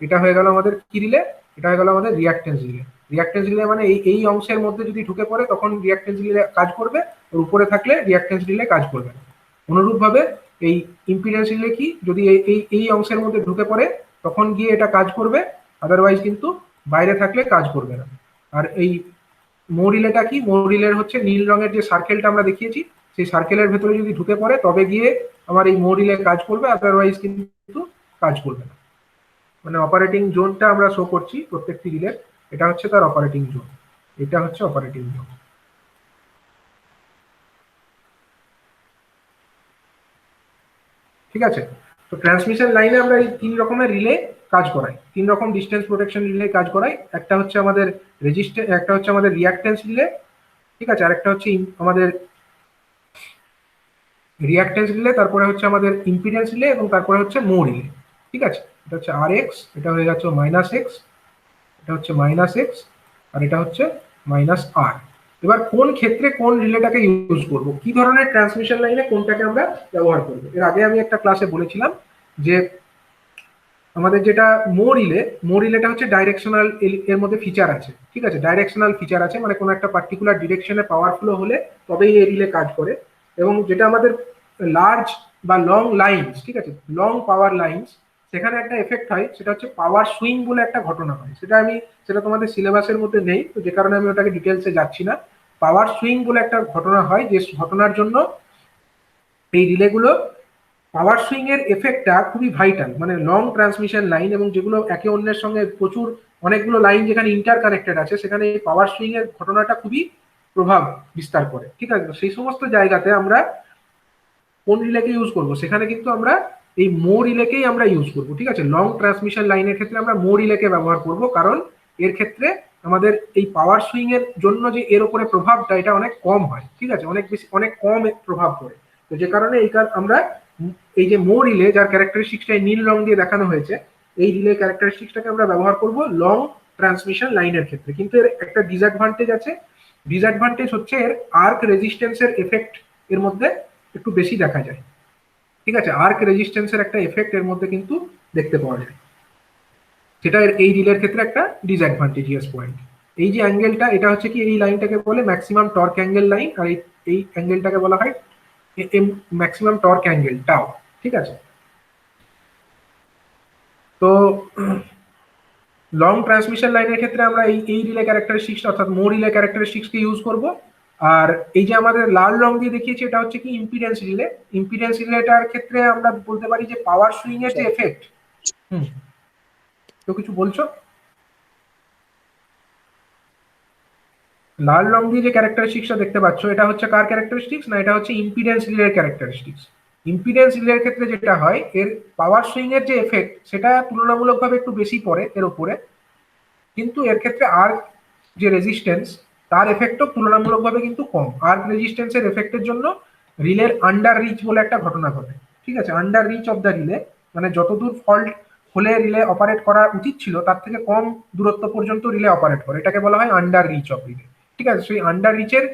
এটা হয়ে গেল আমাদের কি রিলে, এটা হয়ে গেল আমাদের রিঅ্যাকটেন্স রিলে। রিঅ্যাকটেন্স রিলে মানে এই অংশের মধ্যে যদি ঢুকে পড়ে তখন রিঅ্যাকটেন্স রিলে কাজ করবে, ওর উপরে থাকলে রিঅ্যাকটেন্স রিলে কাজ করবে না। অনুরূপভাবে এই ইম্পিডেন্স রিলে কি, যদি এই অংশের মধ্যে ঢুকে পড়ে তখন গিয়ে এটা কাজ করবে, আদারওয়াইজ কিন্তু বাইরে থাকলে কাজ করবে না। আর এই মো রিলেটা কি, মো রিলের হচ্ছে নীল রঙের যে সার্কেলটা আমরা দেখিয়েছি, সেই সার্কেলের ভেতরে যদি ঢুকে পড়ে তবে গিয়ে আমার এই মো রিলে কাজ করবে, আদারওয়াইজ কিন্তু কাজ করবে না। মানে অপারেটিং জোনটা আমরা শো করছি প্রত্যেকটি রিলের, এটা হচ্ছে তার অপারেটিং জোন, এটা হচ্ছে অপারেটিং জোন। ঠিক আছে, তো ট্রান্সমিশন লাইনে আমরা এই তিন রকমের রিলে কাজ করাই, তিন রকম ডিস্টেন্স প্রোটেকশন রিলে কাজ করাই। একটা হচ্ছে আমাদের একটা হচ্ছে আমাদের রিঅ্যাকটেন্স রিলে, ঠিক আছে, আরেকটা হচ্ছে আমাদের রিঅ্যাকটেন্স রিলে, তারপরে হচ্ছে আমাদের ইম্পিডেন্স রিলে, এবং তারপরে হচ্ছে মো রিলে। ঠিক আছে, এটা হচ্ছে আর এক্স, এটা হয়ে যাচ্ছে মাইনাস এক্স, এটা হচ্ছে মাইনাস এক্স, আর এটা হচ্ছে মাইনাস আর। এবার কোন ক্ষেত্রে কোন রিলেটাকে ইউজ করব, কি ধরনের ট্রান্সমিশন লাইনে কোনটাকে আমরা ব্যবহার করব। এর আগে আমি একটা ক্লাসে বলেছিলাম যে আমাদের যেটা মো রিলেটা হচ্ছে ডাইরেকশনাল, এর মধ্যে ফিচার আছে। ঠিক আছে, ডাইরেকশনাল ফিচার আছে, মানে কোনো একটা পার্টিকুলার ডিরেকশনে পাওয়ার ফ্লো হলে তবেই এই রিলে কাজ করে। এবং যেটা আমাদের লার্জ বা লং লাইনস, ঠিক আছে, লং পাওয়ার লাইনস, সেখানে একটা এফেক্ট হয়, সেটা হচ্ছে পাওয়ার সুইং বলে একটা ঘটনা হয়। সেটা তোমাদের সিলেবাসের মধ্যে নেই, তো যে কারণে আমি ওটাকে ডিটেলসে যাচ্ছি না। পাওয়ার সুইং বলে একটা ঘটনা হয়, যে ঘটনার জন্য এই রিলেগুলো পাওয়ার সুইং এর এফেক্টটা খুবই ভাইটাল, মানে লং ট্রান্সমিশন লাইন এবং যেগুলো একে অন্যের সঙ্গে প্রচুর অনেকগুলো লাইন যেখানে ইন্টার কানেক্টেড আছে, সেখানে এই পাওয়ার সুইং এর ঘটনাটা খুবই প্রভাব বিস্তার করে। ঠিক আছে, সেই সমস্ত জায়গাতে আমরা কোন রিলেকে ইউজ করব, সেখানে কিন্তু আমরা এই মো রিলেকেই আমরা ইউজ করব। ঠিক আছে, লং ট্রান্সমিশন লাইনের ক্ষেত্রে আমরা মো রিলেকে ব্যবহার করব, কারণ এর ক্ষেত্রে আমাদের এই পাওয়ার সুইং এর জন্য যে এর উপরে প্রভাবটা, এটা অনেক কম হয়। ঠিক আছে, অনেক কম প্রভাব পড়ে। তো যে কারণে আমরা এই যে মো রিলে, যার ক্যারেক্টারিস্টিক্সটা নীল রং দিয়ে দেখানো হয়েছে, এই রিলে ক্যারেক্টারিস্টিক্সটাকে আমরা ব্যবহার করব লং ট্রান্সমিশন লাইনের ক্ষেত্রে। কিন্তু এর একটা ডিসঅ্যাডভান্টেজ আছে। ডিসঅ্যাডভান্টেজ হচ্ছে এর আর্ক রেজিস্ট্যান্সের এফেক্ট এর মধ্যে একটু বেশি দেখা যায়। ঠিক আছে, আর্ক রেজিস্ট্যান্সের একটা এফেক্ট এর মধ্যে কিন্তু দেখতে পাওয়া যায়, সেটা এই রিলের ক্ষেত্রে একটা ডিসঅ্যাডভান্টেজিয়াস পয়েন্ট। এই যে অ্যাঙ্গেলটা, এটা হচ্ছে কি, এই লাইনটাকে বলে ম্যাক্সিমাম টর্ক অ্যাঙ্গেল লাইন, আর এই অ্যাঙ্গেলটাকে বলা হয় ম্যাক্সিমাম টর্ক অ্যাঙ্গেল টাও। ঠিক আছে, তো লং ট্রান্সমিশন লাইনের ক্ষেত্রে আমরা এই রিলে ক্যারেক্টারিস্টিক্স অর্থাৎ মো রিলে ক্যারেক্টারিস্টিক্সকে ইউজ করব। আর এই যে আমাদের লাল রং দিয়ে দেখিয়েছি, এটা হচ্ছে কি ইম্পিডেন্স রিলে। ইম্পিডেন্স রিলেটার ক্ষেত্রে আমরা বলতে পারি যে পাওয়ার সুইং এর যে এফেক্ট। তো কিছু বলছো? লাল রং দিয়ে যে ক্যারেক্টারিস্টিক্সটা দেখতে পাচ্ছ, এটা হচ্ছে কার ক্যারেক্টারিস্টিক্স? না, এটা হচ্ছে ইম্পিডেন্স রিলের ক্যারেক্টারিস্টিক্স। ইম্পিডেন্স রিলের ক্ষেত্রে যেটা হয়, এর পাওয়ার সুইং এর যে এফেক্ট, সেটা তুলনামূলকভাবে একটু বেশি পড়ে এর উপরে, কিন্তু এর ক্ষেত্রে আর্ক যে রেজিস্ট্যান্স, তার এফেক্টও তুলনামূলকভাবে কিন্তু কম। আর্ক রেজিস্ট্যান্সের এফেক্টের জন্য রিলের আন্ডার রিচ বলে একটা ঘটনা ঘটে। ঠিক আছে, under reach of the relay, মানে যতদূর ফল্ট হলে রিলে অপারেট করা উচিত ছিল, তার থেকে কম দূরত্ব পর্যন্ত রিলে অপারেট করে, এটাকে বলা হয় আন্ডার রিচ অফ রিলে। ঠিক আছে, সেই আন্ডার রিচের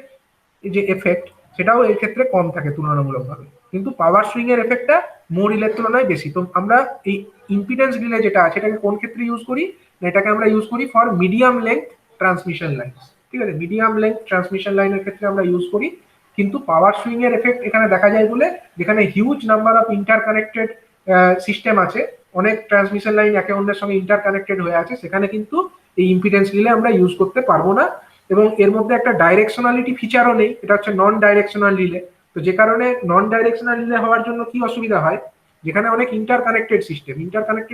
যে এফেক্ট, সেটাও এর ক্ষেত্রে কম থাকে তুলনামূলকভাবে, কিন্তু পাওয়ার সুইং এর এফেক্টটা মো রিলের তুলনায় বেশি। তো আমরা এই ইম্পিডেন্স রিলে যেটা আছে, এটাকে কোন ক্ষেত্রে ইউজ করি? এটাকে আমরা ইউজ করি for medium length transmission line. ঠিক আছে, মিডিয়াম লেন্থ ট্রান্সমিশন লাইনের ক্ষেত্রে আমরা ইউজ করি, কিন্তু পাওয়ার সুইং এর এফেক্ট এখানে দেখা যায় বলে, যেখানে huge number of inter connected system আছে, অনেক ট্রান্সমিশন লাইন একে অন্যের সঙ্গে ইন্টার কানেক্টেড হয়ে আছে, সেখানে কিন্তু এই ইম্পিডেন্স রিলে আমরা ইউজ করতে পারবো না। এবং এর মধ্যে একটা ডাইরেকশনালিটি ফিচারও নেই, এটা হচ্ছে নন ডাইরেকশনাল রিলে। তো যে কারণে নন ডাইরেকশনাল রিলে হওয়ার জন্য কি অসুবিধা হয়, যেখানে অনেক ইন্টার কানেক্টেড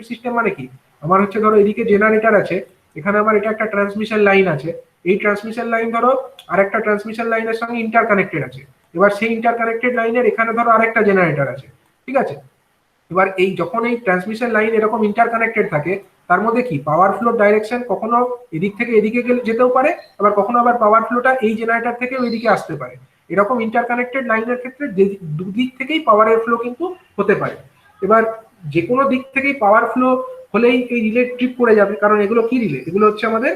সিস্টেম মানে কি, আমার হচ্ছে ধরো এদিকে জেনারেটর আছে, এখানে আমার এটা একটা ট্রান্সমিশন লাইন আছে, এই ট্রান্সমিশন লাইন ধরো আরেকটা ট্রান্সমিশন লাইনের সঙ্গে ইন্টার কানেক্টেড আছে, এবার সেই ইন্টার কানেক্টেড লাইনের এখানে ধরো আরেকটা জেনারেটর আছে। ঠিক আছে, এবার এই যখন এই ট্রান্সমিশন লাইন এরকম ইন্টার কানেক্টেড থাকে, তার মধ্যে কি পাওয়ার ফ্লো ডাইরেকশন কখনো এদিক থেকে এদিকে যেতেও পারে, আবার কখনো আবার পাওয়ার ফ্লোটা এই জেনারেটর থেকে ওইদিকে আসতে পারে। এরকম ইন্টার কানেক্টেড লাইনের ক্ষেত্রে দুদিক থেকেই পাওয়ারের ফ্লো কিন্তু হতে পারে। এবার যে কোনো দিক থেকেই পাওয়ার ফ্লো হলেই এই রিলে ট্রিপ করে যাবে, কারণ এগুলো কি রিলে, এগুলো হচ্ছে আমাদের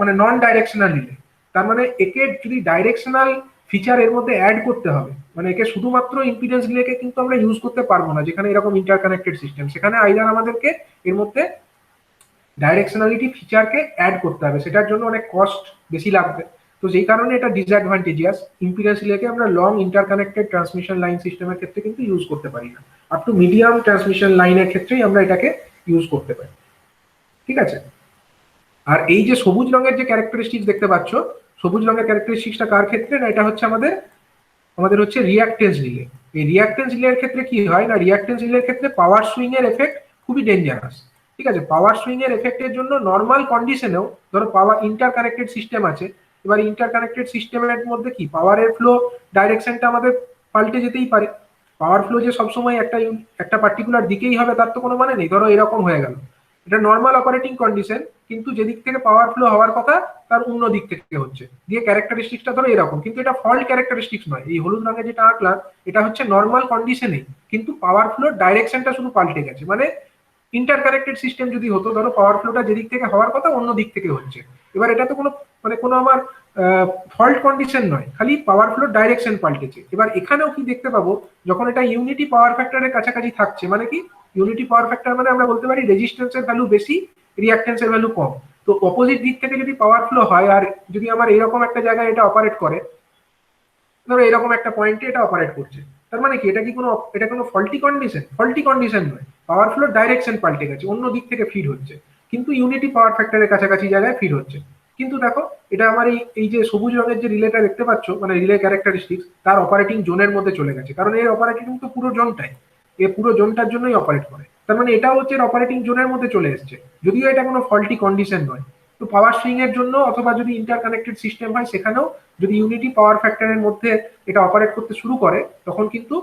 মানে নন ডাইরেকশনাল রিলে। তার মানে একে যদি ডাইরেকশনাল ফিচার এর মধ্যে অ্যাড করতে হবে, মানে একে শুধুমাত্র ইম্পিডেন্স রিলেকে কিন্তু আমরা ইউজ করতে পারবো না, যেখানে এরকম ইন্টার কানেক্টেড সিস্টেম, সেখানে আইদার আমাদেরকে এর মধ্যে ডাইরেকশনালিটি ফিচারকে অ্যাড করতে হবে, সেটার জন্য অনেক কস্ট বেশি লাগবে। তো যেই কারণে এটা ডিসঅ্যাডভান্টেজিয়াস। ইম্পিডেন্স রিলেকে আমরা long inter connected transmission line সিস্টেমের ক্ষেত্রে কিন্তু ইউজ করতে পারি না, আপ টু মিডিয়াম ট্রান্সমিশন লাইনের ক্ষেত্রেই আমরা এটাকে ইউজ করতে পারি। ঠিক আছে, আর এই যে সবুজ রঙের যে ক্যারেক্টারিস্টিক্স দেখতে পাচ্ছ, সবুজ রঙের ক্যারেক্টারিস্টিক্সটা কার ক্ষেত্রে? না, এটা হচ্ছে আমাদের হচ্ছে রিঅ্যাক্টেন্স রিলে। এই রিঅ্যাক্টেন্স রিলের ক্ষেত্রে কি হয়, না রিঅ্যাক্টেন্স রিলের ক্ষেত্রে পাওয়ার সুইং এর এফেক্ট খুবই ডেঞ্জারাস। ঠিক আছে, পাওয়ার সুইং এর এফেক্টের জন্য নর্মাল কন্ডিশনেও ধরো পাওয়ার ইন্টার কানেক্টেড সিস্টেম আছে, এবার ইন্টার কানেক্টেড সিস্টেমের মধ্যে কি পাওয়ারের ফ্লো ডাইরেকশনটা আমাদের পাল্টে যেতেই পারে। পাওয়ার ফ্লো যে সবসময় একটা পার্টিকুলার দিকেই হবে তার তো কোনো মানে নেই। ধরো এরকম হয়ে গেল, এটা নর্মাল অপারেটিং কন্ডিশন, কিন্তু যেদিক থেকে পাওয়ার ফ্লো হওয়ার কথা তার অন্য দিক থেকে হচ্ছে, দিয়ে ক্যারেক্টারিস্টিক্সটা ধরো এরকম, কিন্তু এটা ফল্ট ক্যারেক্টারিস্টিক্স নয়। এই হলুদ রঙে যেটা আঁকলাম, এটা হচ্ছে নর্মাল কন্ডিশনে, কিন্তু পাওয়ার ফ্লোর ডাইরেকশনটা শুধু পাল্টে গেছে। মানে ইন্টার কানেক্টেড সিস্টেম যদি হতো, ধরো পাওয়ার ফ্লোটা যেদিক থেকে হওয়ার কথা অন্য দিক থেকে হচ্ছে, এবার এটা তো কোনো আমার ফল্ট কন্ডিশন নয়, খালি পাওয়ার ফ্লোর ডাইরেকশন পাল্টেছে। এবার এখানেও কি দেখতে পাবো, যখন এটা ইউনিটি পাওয়ার ফ্যাক্টরের কাছাকাছি থাকছে, মানে কি ইউনিটি পাওয়ার ফ্যাক্টর মানে আমরা বলতে পারি রেজিস্ট্যান্সের ভ্যালু বেশি, রিঅ্যাক্টেন্সের ভ্যালু কম। তো অপোজিট দিক থেকে যদি পাওয়ার ফ্লো হয়, আর যদি আমার এরকম একটা জায়গায় এটা অপারেট করে, ধরো এরকম একটা পয়েন্টে এটা অপারেট করছে। তার মানে কি এটা কোনো ফল্টি কন্ডিশন নয়। পাওয়ার ফ্লো ডাইরেকশন পাল্টে গেছে, অন্য দিক থেকে ফিড হচ্ছে, কিন্তু ইউনিটি পাওয়ার ফ্যাক্টরের কাছাকাছি জায়গায় ফিড হচ্ছে। কিন্তু দেখো এটা আমার এই যে সবুজ রঙের যে রিলেটা দেখতে পাচ্ছ, মানে রিলে ক্যারেক্টারিস্টিক্স, তার অপারেটিং জোনের মধ্যে চলে গেছে, কারণ এর অপারেটিং তো পুরো জোনটাই, এ পুরো জোনটার জন্যই অপারেট করে। তার মানে এটাও হচ্ছে অপারেটিং জোনের মধ্যে চলে এসেছে, যদিও এটা কোনো ফল্টি কন্ডিশন নয়। তো পাওয়ার সুইং এর জন্য অথবা যদি ইন্টারকানেক্টেড সিস্টেম হয় সেখানেও যদি ইউনিটি পাওয়ার ফ্যাক্টরের মধ্যে এটা অপারেট করতে শুরু করে, তখন কিন্তু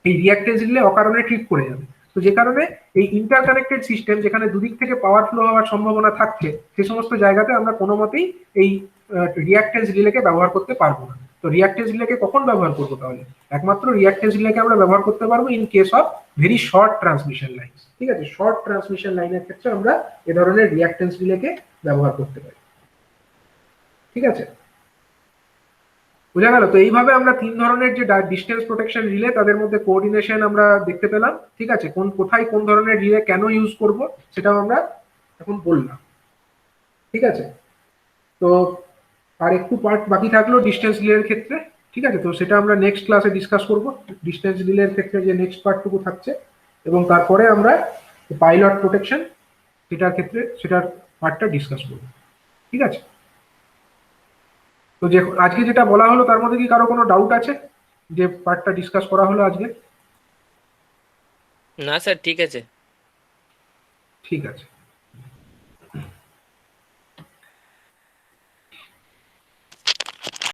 এই রিঅ্যাক্টেন্স রিলে অকারণে ট্রিপ করে যাবে। তো যে কারণে এই ইন্টারকানেক্টেড সিস্টেম যেখানে দুদিক থেকে পাওয়ার ফ্লো হওয়ার সম্ভাবনা থাকছে, সে সমস্ত জায়গাতে আমরা কোনো মতেই এই রিঅ্যাক্টেন্স রিলেকে ব্যবহার করতে পারবো না। তো রিঅ্যাক্টেন্স রিলেকে কখন ব্যবহার করবো তাহলে? একমাত্র রিঅ্যাক্টেন্স রিলেকে আমরা ব্যবহার করতে পারবো in case of very short transmission line. ঠিক আছে, শর্ট ট্রান্সমিশন লাইনের ক্ষেত্রে আমরা এ ধরনের রিঅ্যাক্টেন্স রিলেকে ব্যবহার করতে পারি। ঠিক আছে, বোঝা গেল? তো এইভাবে আমরা তিন ধরনের যে ডিস্টেন্স প্রোটেকশন রিলে, তাদের মধ্যে কোঅর্ডিনেশন আমরা দেখতে পেলাম। ঠিক আছে, কোথায় কোন ধরনের রিলে কেন ইউজ করব সেটাও আমরা এখন বললাম। ঠিক আছে, তো আর একটু পার্ট বাকি থাকলো ডিস্টেন্স রিলের ক্ষেত্রে। ঠিক আছে, তো সেটা আমরা নেক্সট ক্লাসে ডিসকাস করব, ডিস্টেন্স রিলের ক্ষেত্রে যে নেক্সট পার্টটুকু থাকছে, এবং তারপরে আমরা পাইলট প্রোটেকশন সেটার পার্টটা ডিসকাস করব। ঠিক আছে, তো যে আজকে যেটা বলা হলো তার মধ্যে কি কারো কোনো ডাউট আছে, যে পার্টটা ডিসকাস করা হলো আজকে? না স্যার, ঠিক আছে। ঠিক আছে।